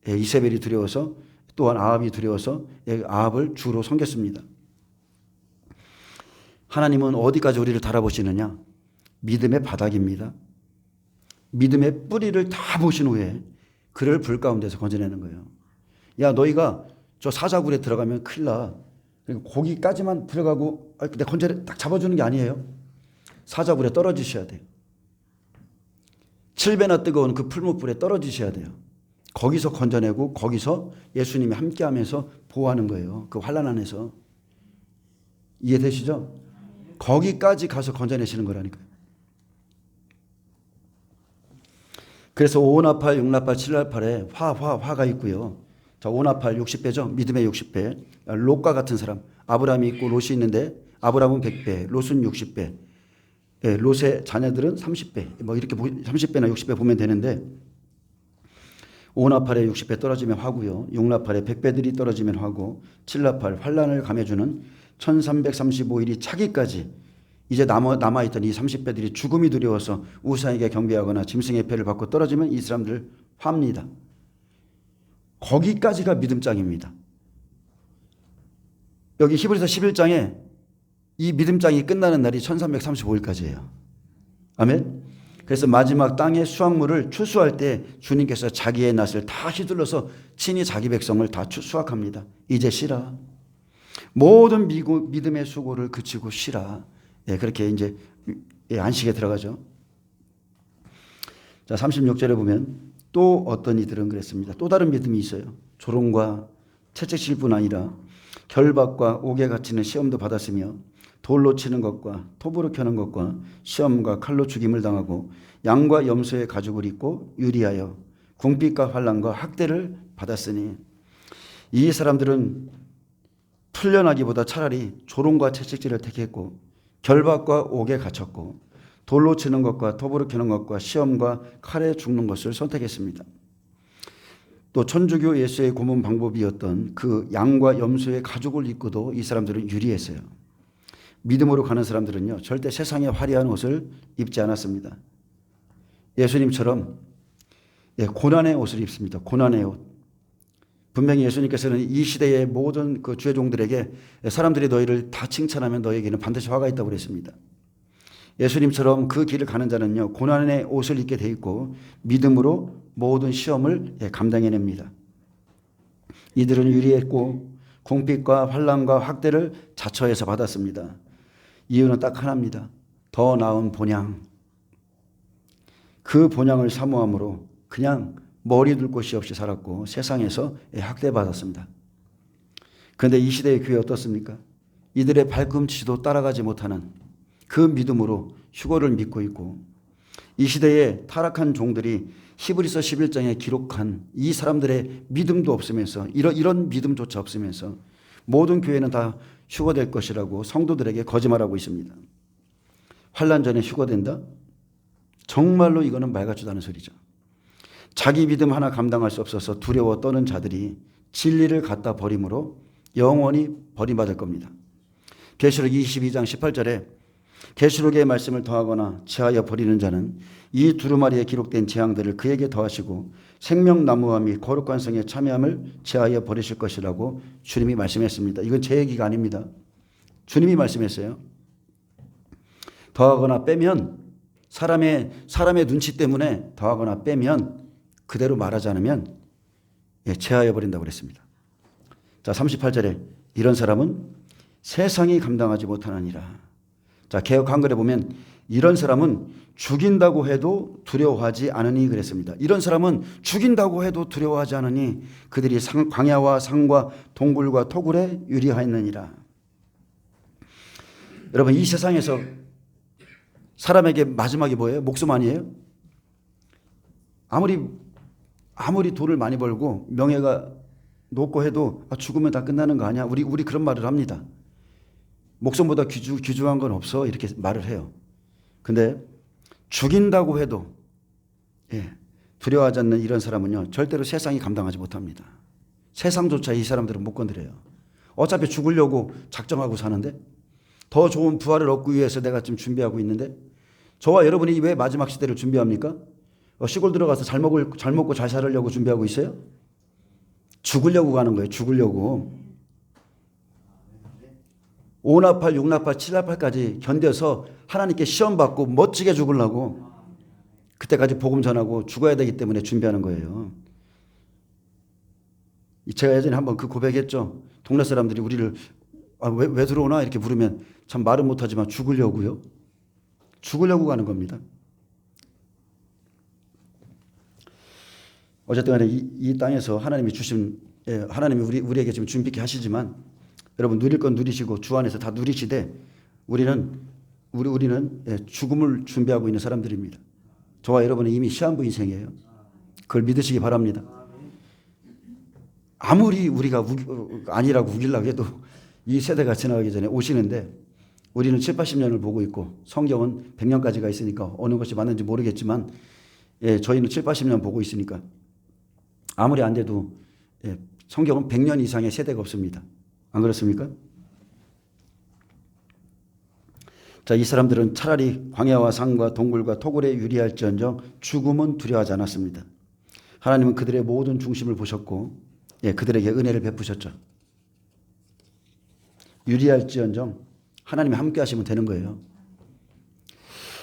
이세벨이 두려워서 또한 아합이 두려워서 아합을 주로 섬겼습니다. 하나님은 어디까지 우리를 달아보시느냐? 믿음의 바닥입니다. 믿음의 뿌리를 다 보신 후에 그를 불 가운데서 건져내는 거예요. 야, 너희가 저 사자굴에 들어가면 큰일 나. 거기까지만 들어가고 내 건져내 딱 잡아주는 게 아니에요. 사자굴에 떨어지셔야 돼요. 7배나 뜨거운 그 풀무불에 떨어지셔야 돼요. 거기서 건져내고 거기서 예수님이 함께하면서 보호하는 거예요. 그 환난 안에서. 이해되시죠? 거기까지 가서 건져내시는 거라니까요. 그래서 5나팔, 6나팔, 7나팔에 화가 있고요. 자, 5나팔 60배죠. 믿음의 60배. 롯과 같은 사람. 아브라함이 있고 롯이 있는데 아브라함은 100배, 롯은 60배. 롯의 자녀들은 30배. 뭐 이렇게 30배나 60배 보면 되는데 5나팔에 60배 떨어지면 화고요. 6나팔에 100배들이 떨어지면 화고 7나팔 환난을 감해주는 1335일이 차기까지 이제 남아있던 이 30배들이 죽음이 두려워서 우상에게 경배하거나 짐승의 패를 받고 떨어지면 이 사람들 화합니다. 거기까지가 믿음장입니다. 여기 히브리서 11장에 이 믿음장이 끝나는 날이 1335일까지예요. 아멘. 그래서 마지막 땅의 수확물을 추수할 때 주님께서 자기의 낫을 다 휘둘러서 친히 자기 백성을 다 수확합니다. 이제 쉬라. 모든 믿음의 수고를 그치고 쉬라. 그렇게 이제 안식에 들어가죠. 자, 36절에 보면 또 어떤 이들은 그랬습니다. 또 다른 믿음이 있어요. 조롱과 채찍질 뿐 아니라 결박과 옥에 갇히는 시험도 받았으며 돌로 치는 것과 톱으로 켜는 것과 시험과 칼로 죽임을 당하고 양과 염소의 가죽을 입고 유리하여 궁핍과 환난과 학대를 받았으니 이 사람들은 풀려나기보다 차라리 조롱과 채찍질을 택했고 결박과 옥에 갇혔고 돌로 치는 것과 톱으로 켜는 것과 시험과 칼에 죽는 것을 선택했습니다. 또 천주교 예수의 고문 방법이었던 그 양과 염소의 가죽을 입고도 이 사람들은 유리했어요. 믿음으로 가는 사람들은요 절대 세상의 화려한 옷을 입지 않았습니다. 예수님처럼 고난의 옷을 입습니다. 고난의 옷. 분명히 예수님께서는 이 시대의 모든 그 주의 종들에게 사람들이 너희를 다 칭찬하면 너에게는 반드시 화가 있다고 그랬습니다. 예수님처럼 그 길을 가는 자는요 고난의 옷을 입게 돼 있고 믿음으로 모든 시험을 감당해냅니다. 이들은 유리했고 궁핍과 환난과 학대를 자처해서 받았습니다. 이유는 딱 하나입니다. 더 나은 본향. 그 본향을 사모함으로 그냥 머리 둘 곳이 없이 살았고 세상에서 학대받았습니다. 그런데 이 시대의 교회 어떻습니까? 이들의 발꿈치도 따라가지 못하는 그 믿음으로 휴거를 믿고 있고 이 시대의 타락한 종들이 히브리서 11장에 기록한 이 사람들의 믿음도 없으면서 이런 믿음조차 없으면서 모든 교회는 다 휴거될 것이라고 성도들에게 거짓말하고 있습니다. 환난 전에 휴거된다? 정말로 이거는 말 같지도 않은 소리죠. 자기 믿음 하나 감당할 수 없어서 두려워 떠는 자들이 진리를 갖다 버림으로 영원히 버림받을 겁니다. 계시록 22장 18절에 계시록의 말씀을 더하거나 제하여 버리는 자는 이 두루마리에 기록된 재앙들을 그에게 더하시고 생명나무와 및 거룩한 성에 참여함을 제하여 버리실 것이라고 주님이 말씀했습니다. 이건 제 얘기가 아닙니다. 주님이 말씀했어요. 더하거나 빼면 사람의 눈치 때문에 더하거나 빼면 그대로 말하지 않으면 체하여 버린다고 그랬습니다. 자, 38절에 이런 사람은 세상이 감당하지 못하느니라. 자, 개역 한글에 보면 이런 사람은 죽인다고 해도 두려워하지 않으니 그랬습니다. 이런 사람은 죽인다고 해도 두려워하지 않으니 그들이 광야와 산과 동굴과 토굴에 유리하였느니라. 여러분, 이 세상에서 사람에게 마지막이 뭐예요? 목숨 아니에요? 아무리 돈을 많이 벌고 명예가 높고 해도 죽으면 다 끝나는 거 아니야? 우리 그런 말을 합니다. 목숨보다 귀중한 건 없어, 이렇게 말을 해요. 근데 죽인다고 해도 두려워하지 않는 이런 사람은요, 절대로 세상이 감당하지 못합니다. 세상조차 이 사람들은 못 건드려요. 어차피 죽으려고 작정하고 사는데, 더 좋은 부활을 얻기 위해서 내가 지금 준비하고 있는데, 저와 여러분이 왜 마지막 시대를 준비합니까? 시골 들어가서 잘 먹고 잘 살으려고 준비하고 있어요? 죽으려고 가는 거예요. 죽으려고. 5나팔, 6나팔, 7나팔까지 견뎌서 하나님께 시험받고 멋지게 죽으려고, 그때까지 복음 전하고 죽어야 되기 때문에 준비하는 거예요. 제가 예전에 한번 그 고백했죠. 동네 사람들이 우리를 왜 들어오나 이렇게 부르면 참 말은 못하지만 죽으려고요. 죽으려고 가는 겁니다. 어쨌든 간에 이 땅에서 하나님이 주신, 하나님이 우리에게 지금 준비케 하시지만, 여러분 누릴 건 누리시고 주 안에서 다 누리시되, 우리는 죽음을 준비하고 있는 사람들입니다. 저와 여러분은 이미 시한부 인생이에요. 그걸 믿으시기 바랍니다. 아무리 우리가 아니라고 우기려고 해도 이 세대가 지나가기 전에 오시는데, 우리는 7, 80년을 보고 있고 성경은 100년까지가 있으니까 어느 것이 맞는지 모르겠지만, 저희는 7, 80년 보고 있으니까 아무리 안 돼도 성경은 100년 이상의 세대가 없습니다. 안 그렇습니까? 자, 이 사람들은 차라리 광야와 산과 동굴과 토굴에 유리할지언정 죽음은 두려워하지 않았습니다. 하나님은 그들의 모든 중심을 보셨고 그들에게 은혜를 베푸셨죠. 유리할지언정 하나님이 함께 하시면 되는 거예요.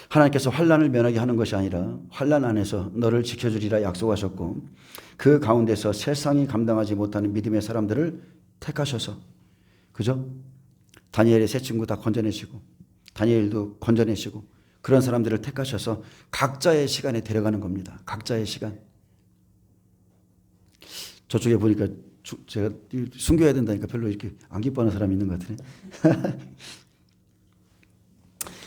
하나님께서 환난을 면하게 하는 것이 아니라 환난 안에서 너를 지켜주리라 약속하셨고, 그 가운데서 세상이 감당하지 못하는 믿음의 사람들을 택하셔서, 그죠? 다니엘의 세 친구 다 건져내시고 다니엘도 건져내시고 그런 사람들을 택하셔서 각자의 시간에 데려가는 겁니다. 각자의 시간. 저쪽에 보니까 제가 순교해야 된다니까 별로 이렇게 안 기뻐하는 사람이 있는 것 같으네.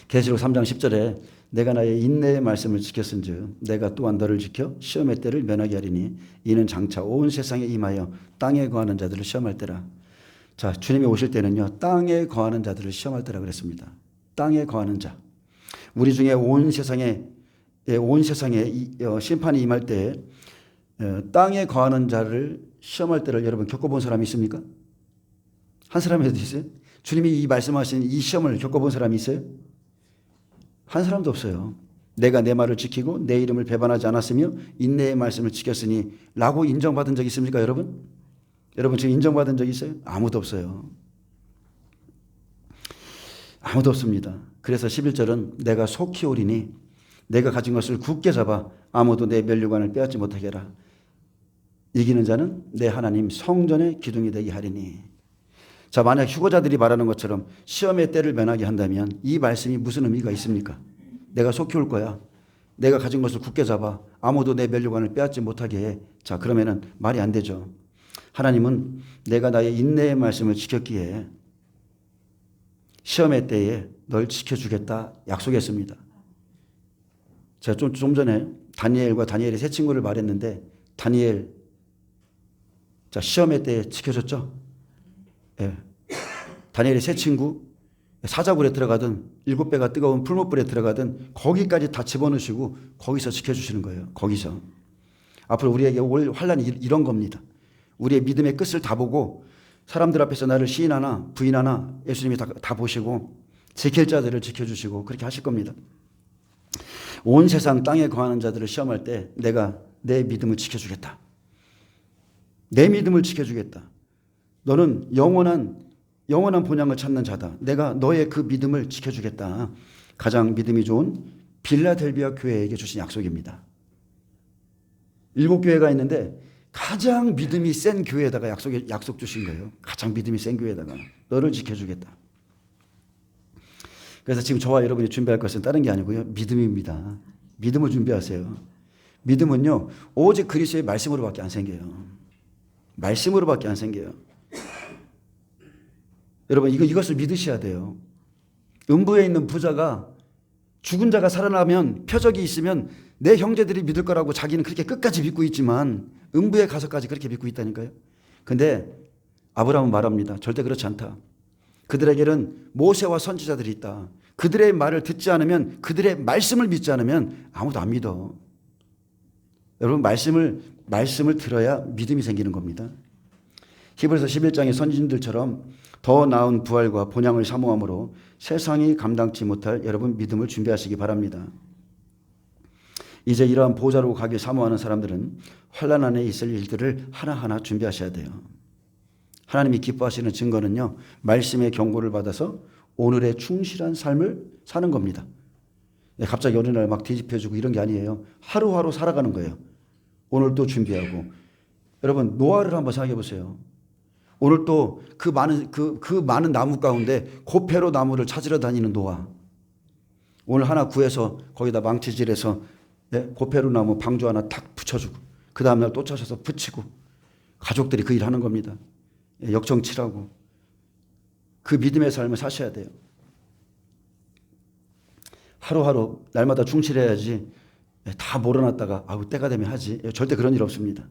계시록 3장 10절에 내가 나의 인내의 말씀을 지켰은즉 내가 또한 너를 지켜 시험의 때를 면하게 하리니 이는 장차 온 세상에 임하여 땅에 거하는 자들을 시험할 때라. 자, 주님이 오실 때는요, 땅에 거하는 자들을 시험할 때라 그랬습니다. 땅에 거하는 자. 우리 중에 온 세상에 심판이 임할 때 땅에 거하는 자를 시험할 때를 여러분 겪어본 사람이 있습니까? 한 사람이라도 있어요? 주님이 이 말씀하신 이 시험을 겪어본 사람이 있어요? 한 사람도 없어요. 내가 내 말을 지키고 내 이름을 배반하지 않았으며 인내의 말씀을 지켰으니 라고 인정받은 적 있습니까, 여러분? 여러분 지금 인정받은 적 있어요? 아무도 없어요. 아무도 없습니다. 그래서 11절은 내가 속히 오리니 내가 가진 것을 굳게 잡아 아무도 내 면류관을 빼앗지 못하게 하라. 이기는 자는 내 하나님 성전의 기둥이 되게 하리니. 자, 만약 휴거자들이 말하는 것처럼 시험의 때를 면하게 한다면 이 말씀이 무슨 의미가 있습니까? 내가 속히 올 거야. 내가 가진 것을 굳게 잡아 아무도 내 면류관을 빼앗지 못하게 해. 자, 그러면은 말이 안 되죠. 하나님은 내가 나의 인내의 말씀을 지켰기에 시험의 때에 널 지켜주겠다 약속했습니다. 제가 좀 전에 다니엘과 다니엘의 세 친구를 말했는데, 다니엘, 자, 시험의 때에 지켜줬죠? 예. 다니엘의 세 친구, 사자굴에 들어가든 7배가 뜨거운 풀무불에 들어가든 거기까지 다 집어넣으시고 거기서 지켜주시는 거예요. 거기서. 앞으로 우리에게 올 환난이 이런 겁니다. 우리의 믿음의 끝을 다 보고 사람들 앞에서 나를 시인하나 부인하나 예수님이 다 보시고 지킬 자들을 지켜주시고 그렇게 하실 겁니다. 온 세상 땅에 거하는 자들을 시험할 때 내가 내 믿음을 지켜주겠다. 내 믿음을 지켜주겠다. 너는 영원한 본향을 찾는 자다. 내가 너의 그 믿음을 지켜주겠다. 가장 믿음이 좋은 빌라델비아 교회에게 주신 약속입니다. 7교회가 있는데 가장 믿음이 센 교회에다가 약속 주신 거예요. 가장 믿음이 센 교회에다가 너를 지켜주겠다. 그래서 지금 저와 여러분이 준비할 것은 다른 게 아니고요. 믿음입니다. 믿음을 준비하세요. 믿음은요, 오직 그리스도의 말씀으로밖에 안 생겨요. 말씀으로밖에 안 생겨요. 여러분, 이것을 믿으셔야 돼요. 음부에 있는 부자가 죽은 자가 살아나면 표적이 있으면 내 형제들이 믿을 거라고 자기는 그렇게 끝까지 믿고 있지만 음부에 가서까지 그렇게 믿고 있다니까요. 근데 아브라함은 말합니다. 절대 그렇지 않다. 그들에게는 모세와 선지자들이 있다. 그들의 말을 듣지 않으면, 그들의 말씀을 믿지 않으면 아무도 안 믿어. 여러분, 말씀을 들어야 믿음이 생기는 겁니다. 히브리서 11장의 선진들처럼 더 나은 부활과 본향을 사모함으로 세상이 감당치 못할 여러분 믿음을 준비하시기 바랍니다. 이제 이러한 보좌로 가길 사모하는 사람들은 환난 안에 있을 일들을 하나하나 준비하셔야 돼요. 하나님이 기뻐하시는 증거는요, 말씀의 경고를 받아서 오늘의 충실한 삶을 사는 겁니다. 갑자기 어느 날 막 뒤집혀지고 이런 게 아니에요. 하루하루 살아가는 거예요. 오늘 또 준비하고. 여러분, 노아를 한번 생각해 보세요. 오늘 또 그 많은 나무 가운데 고페로 나무를 찾으러 다니는 노아. 오늘 하나 구해서 거기다 망치질해서 고페로 나무 방주 하나 탁 붙여주고, 그 다음날 또 찾아서 붙이고, 가족들이 그 일 하는 겁니다. 역정치라고. 그 믿음의 삶을 사셔야 돼요. 하루하루 날마다 충실해야지 다 몰아놨다가 때가 되면 하지. 절대 그런 일 없습니다.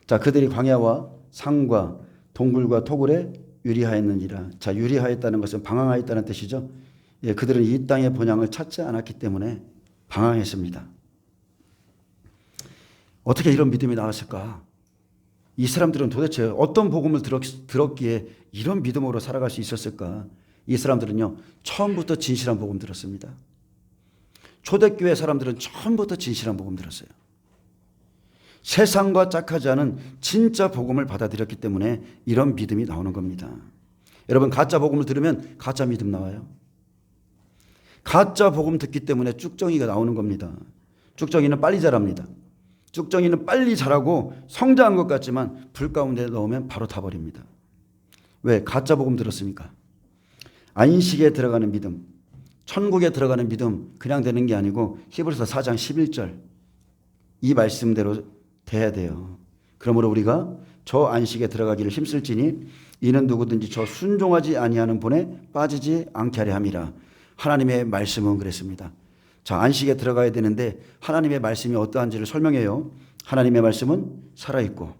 자, 그들이 광야와 산과 동굴과 토굴에 유리하였느니라. 자, 유리하였다는 것은 방황하였다는 뜻이죠. 그들은 이 땅의 본향을 찾지 않았기 때문에 방황했습니다. 어떻게 이런 믿음이 나왔을까? 이 사람들은 도대체 어떤 복음을 들었기에 이런 믿음으로 살아갈 수 있었을까? 이 사람들은요, 처음부터 진실한 복음 들었습니다. 초대교회 사람들은 처음부터 진실한 복음 들었어요. 세상과 짝하지 않은 진짜 복음을 받아들였기 때문에 이런 믿음이 나오는 겁니다. 여러분, 가짜 복음을 들으면 가짜 믿음 나와요. 가짜 복음 듣기 때문에 쭉정이가 나오는 겁니다. 쭉정이는 빨리 자랍니다. 쭉정이는 빨리 자라고 성장한 것 같지만 불 가운데 넣으면 바로 타버립니다. 왜? 가짜 복음 들었으니까. 안식에 들어가는 믿음, 천국에 들어가는 믿음 그냥 되는 게 아니고 히브리서 4장 11절 이 말씀대로 돼야 돼요. 그러므로 우리가 저 안식에 들어가기를 힘쓸지니 이는 누구든지 저 순종하지 아니하는 본에 빠지지 않게 하려 함이라. 하나님의 말씀은 그랬습니다. 자, 안식에 들어가야 되는데 하나님의 말씀이 어떠한지를 설명해요. 하나님의 말씀은 살아있고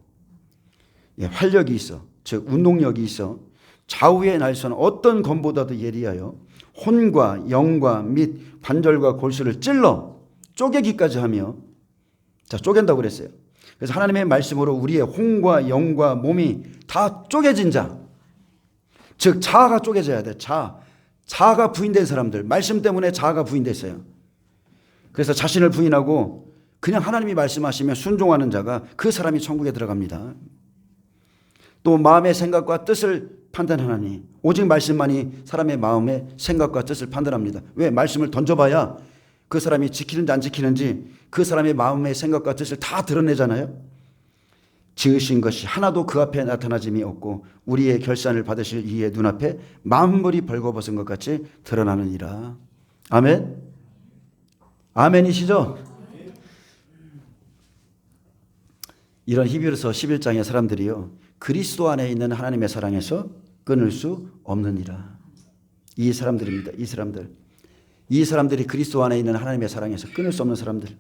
활력이 있어. 즉 운동력이 있어. 좌우의 날선 어떤 검보다도 예리하여 혼과 영과 및 관절과 골수를 찔러 쪼개기까지 하며, 자, 쪼갠다고 그랬어요. 그래서 하나님의 말씀으로 우리의 혼과 영과 몸이 다 쪼개진 자, 즉 자아가 쪼개져야 돼. 자아가 부인된 사람들, 말씀 때문에 자아가 부인됐어요. 그래서 자신을 부인하고 그냥 하나님이 말씀하시면 순종하는 자가, 그 사람이 천국에 들어갑니다. 또 마음의 생각과 뜻을 판단하나니, 오직 말씀만이 사람의 마음의 생각과 뜻을 판단합니다. 왜? 말씀을 던져봐야 그 사람이 지키는지 안 지키는지 그 사람의 마음의 생각과 뜻을 다 드러내잖아요. 지으신 것이 하나도 그 앞에 나타나짐이 없고 우리의 결산을 받으실 이의 눈앞에 만물이 벌거벗은 것 같이 드러나느니라. 아멘. 아멘이시죠? 이런 히브리서 11장의 사람들이요, 그리스도 안에 있는 하나님의 사랑에서 끊을 수 없느니라. 이 사람들입니다. 이 사람들이 그리스도 안에 있는 하나님의 사랑에서 끊을 수 없는 사람들.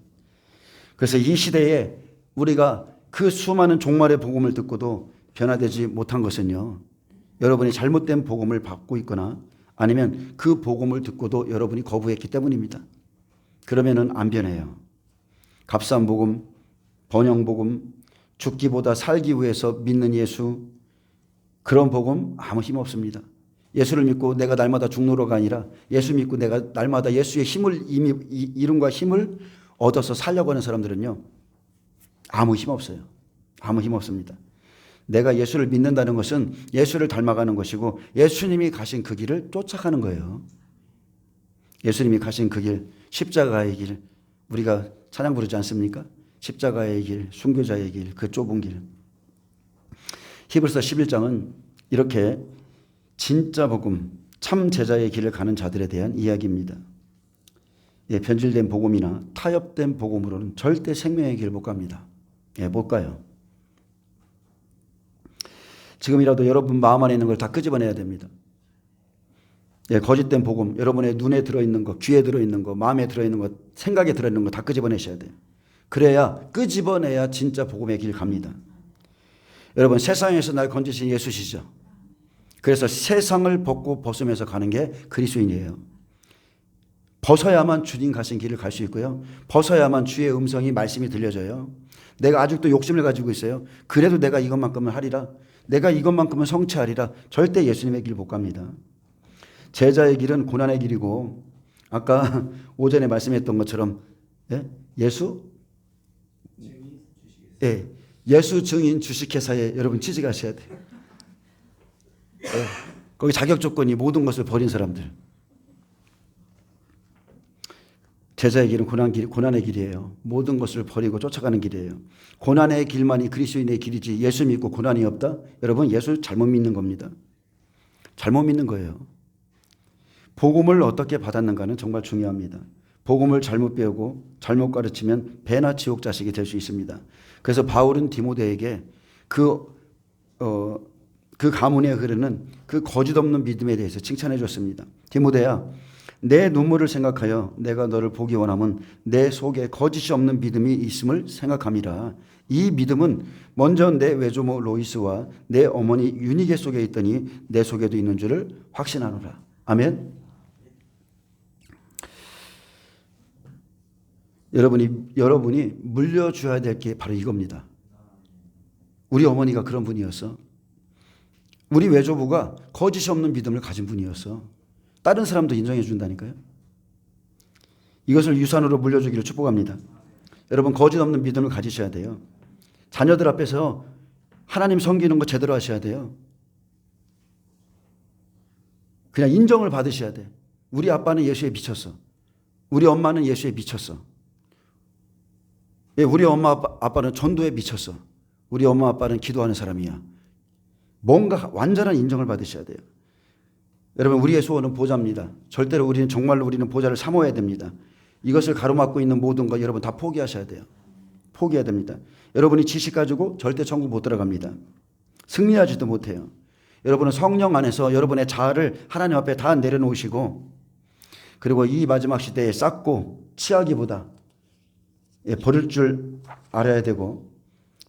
그래서 이 시대에 우리가 그 수많은 종말의 복음을 듣고도 변화되지 못한 것은요, 여러분이 잘못된 복음을 받고 있거나 아니면 그 복음을 듣고도 여러분이 거부했기 때문입니다. 그러면은 안 변해요. 값싼 복음, 번영 복음, 죽기보다 살기 위해서 믿는 예수, 그런 복음 아무 힘 없습니다. 예수를 믿고 내가 날마다 죽노라가 아니라 예수 믿고 내가 날마다 예수의 이름과 힘을 얻어서 살려고 하는 사람들은요, 아무 힘 없어요. 아무 힘 없습니다. 내가 예수를 믿는다는 것은 예수를 닮아가는 것이고 예수님이 가신 그 길을 쫓아가는 거예요. 예수님이 가신 그 길, 십자가의 길, 우리가 찬양 부르지 않습니까? 십자가의 길, 순교자의 길, 그 좁은 길. 히브리서 11장은 이렇게 진짜 복음, 참 제자의 길을 가는 자들에 대한 이야기입니다. 예, 변질된 복음이나 타협된 복음으로는 절대 생명의 길을 못 갑니다. 예, 못 가요. 지금이라도 여러분 마음 안에 있는 걸 다 끄집어내야 됩니다. 예, 거짓된 복음, 여러분의 눈에 들어있는 거, 귀에 들어있는 거, 마음에 들어있는 거, 생각에 들어있는 거 다 끄집어내셔야 돼요. 그래야, 끄집어내야 진짜 복음의 길 갑니다. 여러분, 세상에서 날 건지신 예수시죠. 그래서 세상을 벗으면서 가는 게 그리스도인이에요. 벗어야만 주님 가신 길을 갈 수 있고요. 벗어야만 주의 음성이 말씀이 들려져요. 내가 아직도 욕심을 가지고 있어요. 그래도 내가 이것만큼은 하리라. 내가 이것만큼은 성취하리라. 절대 예수님의 길 못 갑니다. 제자의 길은 고난의 길이고 아까 오전에 말씀했던 것처럼 예수 증인 주식회사에 여러분 취직하셔야 돼요. 거기 자격 조건이 모든 것을 버린 사람들. 제자의 길은 고난의 길이에요. 모든 것을 버리고 쫓아가는 길이에요. 고난의 길만이 그리스도인의 길이지 예수 믿고 고난이 없다? 여러분 예수 잘못 믿는 겁니다. 잘못 믿는 거예요. 복음을 어떻게 받았는가는 정말 중요합니다. 복음을 잘못 배우고 잘못 가르치면 배나 지옥 자식이 될 수 있습니다. 그래서 바울은 디모데에게 그 가문에 흐르는 그 거짓 없는 믿음에 대해서 칭찬해 줬습니다. 디모데야, 내 눈물을 생각하여 내가 너를 보기 원하면 내 속에 거짓이 없는 믿음이 있음을 생각함이라. 이 믿음은 먼저 내 외조모 로이스와 내 어머니 유니게 속에 있더니 내 속에도 있는 줄을 확신하노라. 아멘. 여러분이 물려줘야 될 게 바로 이겁니다. 우리 어머니가 그런 분이었어. 우리 외조부가 거짓이 없는 믿음을 가진 분이었어. 다른 사람도 인정해 준다니까요. 이것을 유산으로 물려주기를 축복합니다. 여러분 거짓 없는 믿음을 가지셔야 돼요. 자녀들 앞에서 하나님 섬기는 거 제대로 하셔야 돼요. 그냥 인정을 받으셔야 돼. 우리 아빠는 예수에 미쳤어. 우리 엄마는 예수에 미쳤어. 우리 엄마 아빠는 전도에 미쳤어. 우리 엄마 아빠는 기도하는 사람이야. 뭔가 완전한 인정을 받으셔야 돼요. 여러분 우리의 소원은 보좌입니다. 절대로 정말로 우리는 보좌를 사모해야 됩니다. 이것을 가로막고 있는 모든 거 여러분 다 포기하셔야 돼요. 포기해야 됩니다. 여러분이 지식 가지고 절대 천국 못 들어갑니다. 승리하지도 못해요. 여러분은 성령 안에서 여러분의 자아를 하나님 앞에 다 내려놓으시고 그리고 이 마지막 시대에 쌓고 치하기보다 버릴 줄 알아야 되고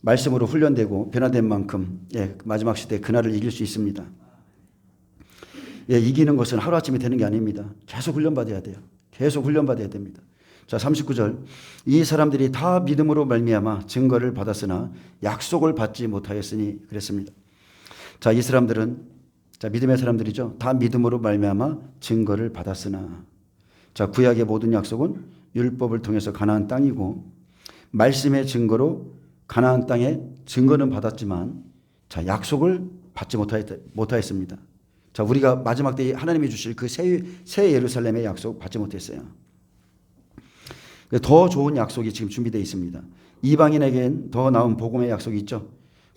말씀으로 훈련되고 변화된 만큼 마지막 시대에 그날을 이길 수 있습니다. 이기는 것은 하루아침에 되는 게 아닙니다. 계속 훈련받아야 돼요. 계속 훈련받아야 됩니다. 자, 39절. 이 사람들이 다 믿음으로 말미암아 증거를 받았으나 약속을 받지 못하였으니 그랬습니다. 자, 이 사람들은 믿음의 사람들이죠. 다 믿음으로 말미암아 증거를 받았으나 자, 구약의 모든 약속은 율법을 통해서 가나안 땅이고 말씀의 증거로 가나안 땅에 증거는 받았지만 자, 약속을 받지 못하였습니다. 자, 우리가 마지막 때에 하나님이 주실 그 새 예루살렘의 약속 받지 못했어요. 더 좋은 약속이 지금 준비되어 있습니다. 이방인에겐 더 나은 복음의 약속이 있죠.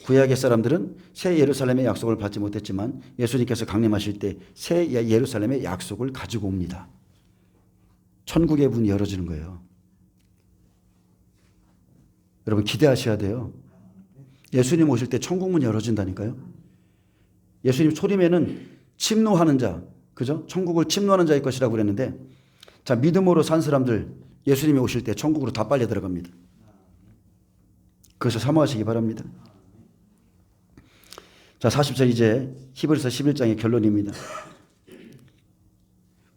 구약의 사람들은 새 예루살렘의 약속을 받지 못했지만 예수님께서 강림하실 때 새 예루살렘의 약속을 가지고 옵니다. 천국의 문이 열어지는 거예요. 여러분 기대하셔야 돼요. 예수님 오실 때 천국 문이 열어진다니까요. 예수님 소림에는 침노하는 자, 그죠? 천국을 침노하는 자일 것이라고 그랬는데 자, 믿음으로 산 사람들 예수님이 오실 때 천국으로 다 빨려 들어갑니다. 그래서 사모하시기 바랍니다. 자, 40절 이제 히브리서 11장의 결론입니다.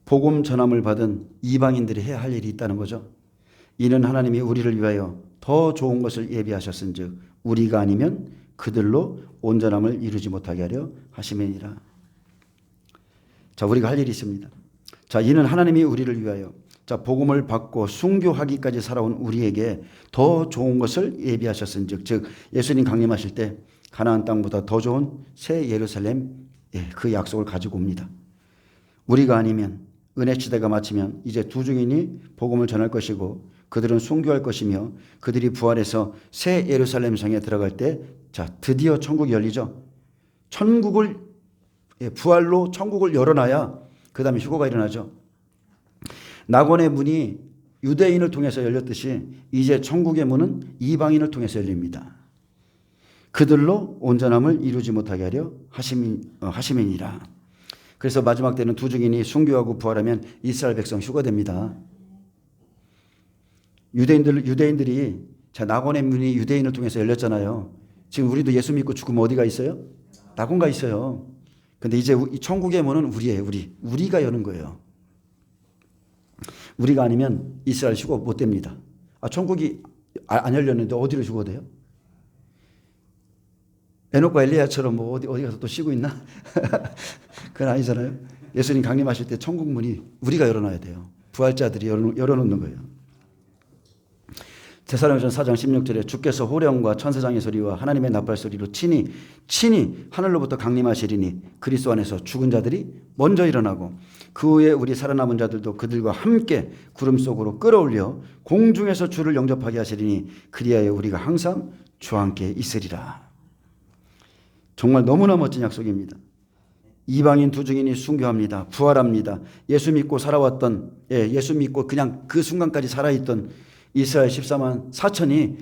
복음 전함을 받은 이방인들이 해야 할 일이 있다는 거죠. 이는 하나님이 우리를 위하여 더 좋은 것을 예비하셨은즉 우리가 아니면 그들로 온전함을 이루지 못하게 하려 하심이니라. 자, 우리가 할 일이 있습니다. 자, 이는 하나님이 우리를 위하여 자, 복음을 받고 순교하기까지 살아온 우리에게 더 좋은 것을 예비하셨은즉 즉 예수님 강림하실 때 가나안 땅보다 더 좋은 새 예루살렘 그 약속을 가지고 옵니다. 우리가 아니면 은혜 시대가 마치면 이제 두 증인이 복음을 전할 것이고 그들은 순교할 것이며 그들이 부활해서 새 예루살렘 성에 들어갈 때 자, 드디어 천국이 열리죠. 천국을 부활로 천국을 열어놔야 그 다음에 휴거가 일어나죠. 낙원의 문이 유대인을 통해서 열렸듯이 이제 천국의 문은 이방인을 통해서 열립니다. 그들로 온전함을 이루지 못하게 하려 하심이니라. 그래서 마지막 때는 두 증인이 순교하고 부활하면 이스라엘 백성 휴거됩니다. 유대인들이 자, 낙원의 문이 유대인을 통해서 열렸잖아요. 지금 우리도 예수 믿고 죽으면 어디가 있어요? 낙원 가 있어요. 근데 이제 이 천국의 문은 우리예요. 우리가 여는 거예요. 우리가 아니면 이스라엘 휴거 못 됩니다. 천국이 안 열렸는데 어디로 휴거돼요? 에녹과 엘리야처럼 뭐 어디 가서 또 쉬고 있나? 그건 아니잖아요. 예수님 강림하실 때 천국 문이 우리가 열어놔야 돼요. 부활자들이 열어놓는 거예요. 데살로니가전서 4장 16절에 주께서 호령과 천사장의 소리와 하나님의 나팔 소리로 친히 하늘로부터 강림하시리니 그리스도 안에서 죽은 자들이 먼저 일어나고 그 후에 우리 살아남은 자들도 그들과 함께 구름 속으로 끌어올려 공중에서 주를 영접하게 하시리니 그리하여 우리가 항상 주와 함께 있으리라. 정말 너무나 멋진 약속입니다. 이방인 두 증인이 순교합니다. 부활합니다. 예수 믿고 살아왔던 예수 믿고 그냥 그 순간까지 살아있던 이스라엘 14만 4천이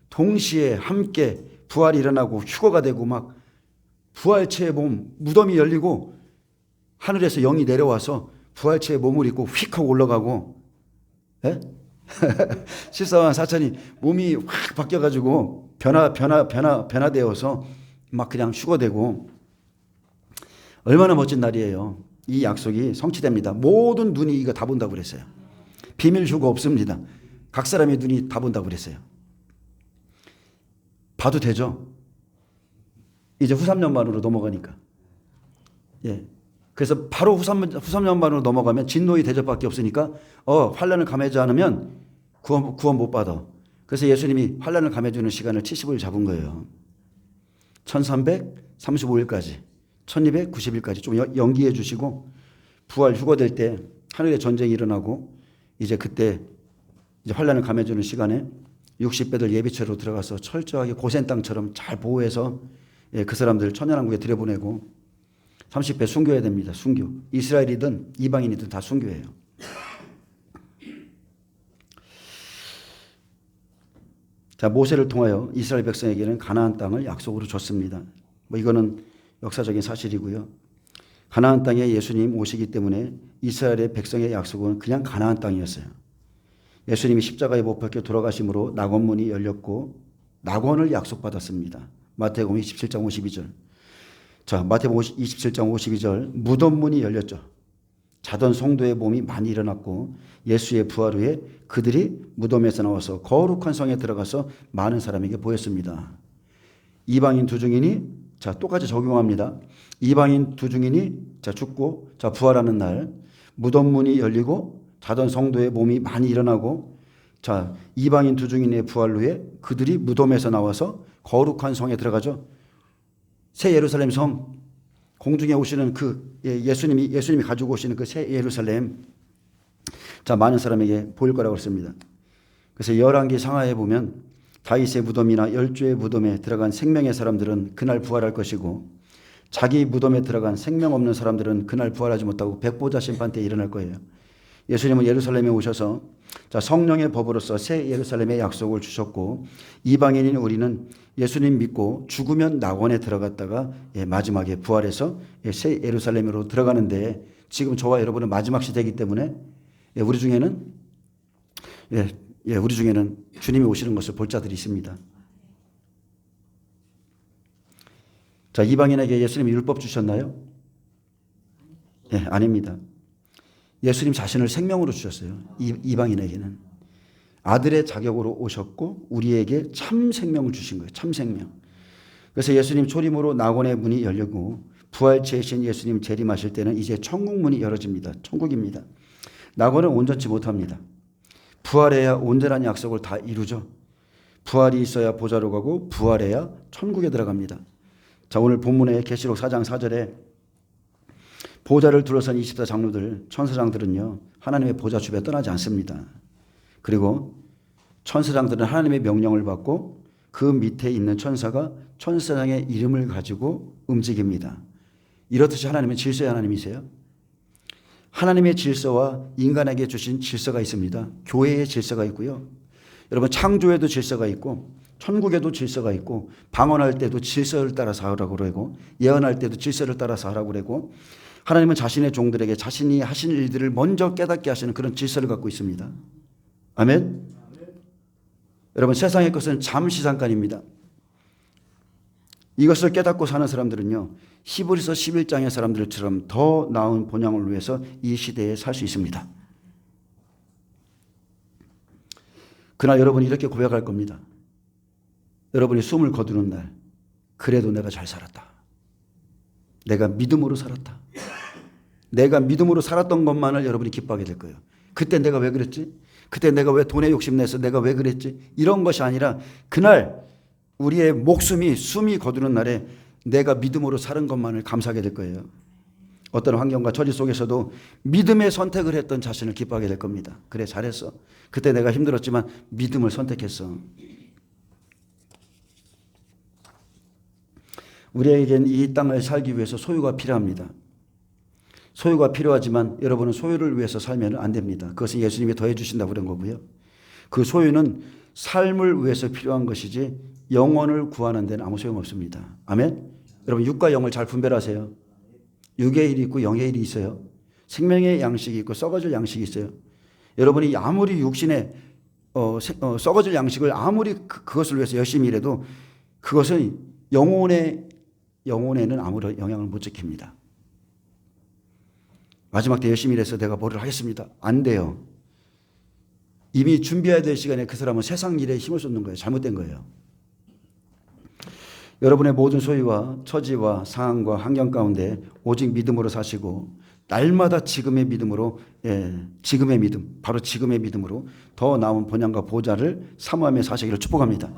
동시에 함께 부활이 일어나고 휴거가 되고 막 부활체의 몸 무덤이 열리고 하늘에서 영이 내려와서 부활체의 몸을 입고 휙 하고 올라가고 14만 4천이 몸이 확 바뀌어가지고 변화되어서 막 그냥 휴거되고 얼마나 멋진 날이에요. 이 약속이 성취됩니다. 모든 눈이 이거 다 본다고 그랬어요. 비밀 휴거 없습니다. 각 사람의 눈이 다 본다고 그랬어요. 봐도 되죠. 이제 후3년만으로 넘어가니까. 그래서 바로 후3년만으로 넘어가면 진노의 대접밖에 없으니까 환난을 감해지 않으면 구원 못 받아. 그래서 예수님이 환난을 감해주는 시간을 70을 잡은 거예요. 1335일까지 1290일까지 좀 연기해 주시고 부활 휴거될 때 하늘에 전쟁이 일어나고 이제 그때 이제 환난을 감해주는 시간에 60배들 예비체로 들어가서 철저하게 고센 땅처럼 잘 보호해서 그 사람들을 천연왕국에 들여보내고 30배 순교해야 됩니다. 순교. 이스라엘이든 이방인이든 다 순교해요. 자, 모세를 통하여 이스라엘 백성에게는 가나안 땅을 약속으로 줬습니다. 이거는 역사적인 사실이고요. 가나안 땅에 예수님 오시기 때문에 이스라엘의 백성의 약속은 그냥 가나안 땅이었어요. 예수님이 십자가에 못 박혀 돌아가심으로 낙원문이 열렸고 낙원을 약속받았습니다. 마태복음 27장 52절. 자, 마태복음 27장 52절 무덤문이 열렸죠. 자던 성도의 몸이 많이 일어났고 예수의 부활 후에 그들이 무덤에서 나와서 거룩한 성에 들어가서 많은 사람에게 보였습니다. 이방인 두 증인이 자 똑같이 적용합니다. 이방인 두 증인이 자 죽고 자 부활하는 날 무덤문이 열리고 자던 성도의 몸이 많이 일어나고 자 이방인 두 증인의 부활 후에 그들이 무덤에서 나와서 거룩한 성에 들어가죠. 새 예루살렘 성 공중에 오시는 그 예수님이 가지고 오시는 그 새 예루살렘 자 많은 사람에게 보일 거라고 했습니다. 그래서 열왕기 상하에 보면 다윗의 무덤이나 열주의 무덤에 들어간 생명의 사람들은 그날 부활할 것이고 자기 무덤에 들어간 생명 없는 사람들은 그날 부활하지 못하고 백보자 심판 때 일어날 거예요. 예수님은 예루살렘에 오셔서 자 성령의 법으로서 새 예루살렘의 약속을 주셨고 이방인인 우리는 예수님 믿고 죽으면 낙원에 들어갔다가 마지막에 부활해서 새 예루살렘으로 들어가는데 지금 저와 여러분은 마지막 시대이기 때문에 우리 중에는 주님이 오시는 것을 볼 자들이 있습니다. 자 이방인에게 예수님이 율법 주셨나요? 아닙니다. 예수님 자신을 생명으로 주셨어요. 이방인에게는. 아들의 자격으로 오셨고 우리에게 참 생명을 주신 거예요. 참 생명. 그래서 예수님 초림으로 낙원의 문이 열리고 부활체이신 예수님 재림하실 때는 이제 천국 문이 열어집니다. 천국입니다. 낙원은 온전치 못합니다. 부활해야 온전한 약속을 다 이루죠. 부활이 있어야 보좌로 가고 부활해야 천국에 들어갑니다. 자 오늘 본문의 계시록 4장 4절에 보좌를 둘러싼 24 장로들, 천사장들은요, 하나님의 보좌 주변에 떠나지 않습니다. 그리고 천사장들은 하나님의 명령을 받고 그 밑에 있는 천사가 천사장의 이름을 가지고 움직입니다. 이렇듯이 하나님은 질서의 하나님이세요. 하나님의 질서와 인간에게 주신 질서가 있습니다. 교회의 질서가 있고요. 여러분, 창조에도 질서가 있고 천국에도 질서가 있고, 방언할 때도 질서를 따라서 하라고 그러고, 예언할 때도 질서를 따라서 하라고 그러고, 하나님은 자신의 종들에게 자신이 하신 일들을 먼저 깨닫게 하시는 그런 질서를 갖고 있습니다. 아멘. 여러분, 세상의 것은 잠시 잠깐입니다. 이것을 깨닫고 사는 사람들은요, 히브리서 11장의 사람들처럼 더 나은 본향을 위해서 이 시대에 살 수 있습니다. 그날 여러분이 이렇게 고백할 겁니다. 여러분이 숨을 거두는 날, 그래도 내가 잘 살았다. 내가 믿음으로 살았다. 내가 믿음으로 살았던 것만을 여러분이 기뻐하게 될 거예요. 그때 내가 왜 그랬지? 그때 내가 왜 돈에 욕심내서 내가 왜 그랬지? 이런 것이 아니라 그날 우리의 목숨이 숨이 거두는 날에 내가 믿음으로 사는 것만을 감사하게 될 거예요. 어떤 환경과 처지 속에서도 믿음의 선택을 했던 자신을 기뻐하게 될 겁니다. 그래, 잘했어. 그때 내가 힘들었지만 믿음을 선택했어. 우리에겐 이 땅을 살기 위해서 소유가 필요합니다. 소유가 필요하지만 여러분은 소유를 위해서 살면 안 됩니다. 그것은 예수님이 더해 주신다고 그런 거고요. 그 소유는 삶을 위해서 필요한 것이지 영혼을 구하는 데는 아무 소용없습니다. 아멘? 여러분, 육과 영을 잘 분별하세요. 육의 일이 있고 영의 일이 있어요. 생명의 양식이 있고 썩어질 양식이 있어요. 여러분이 아무리 육신의 썩어질 양식을 아무리 그것을 위해서 열심히 일해도 그것은 영혼에는 아무런 영향을 못 지킵니다. 마지막 때 열심히 일해서 내가 뭐를 하겠습니다. 안 돼요. 이미 준비해야 될 시간에 그 사람은 세상 일에 힘을 쏟는 거예요. 잘못된 거예요. 여러분의 모든 소유와 처지와 상황과 환경 가운데 오직 믿음으로 사시고 날마다 지금의 믿음으로, 지금의 믿음, 바로 지금의 믿음으로 더 나은 본향과 보좌를 사모하며 사시기를 축복합니다.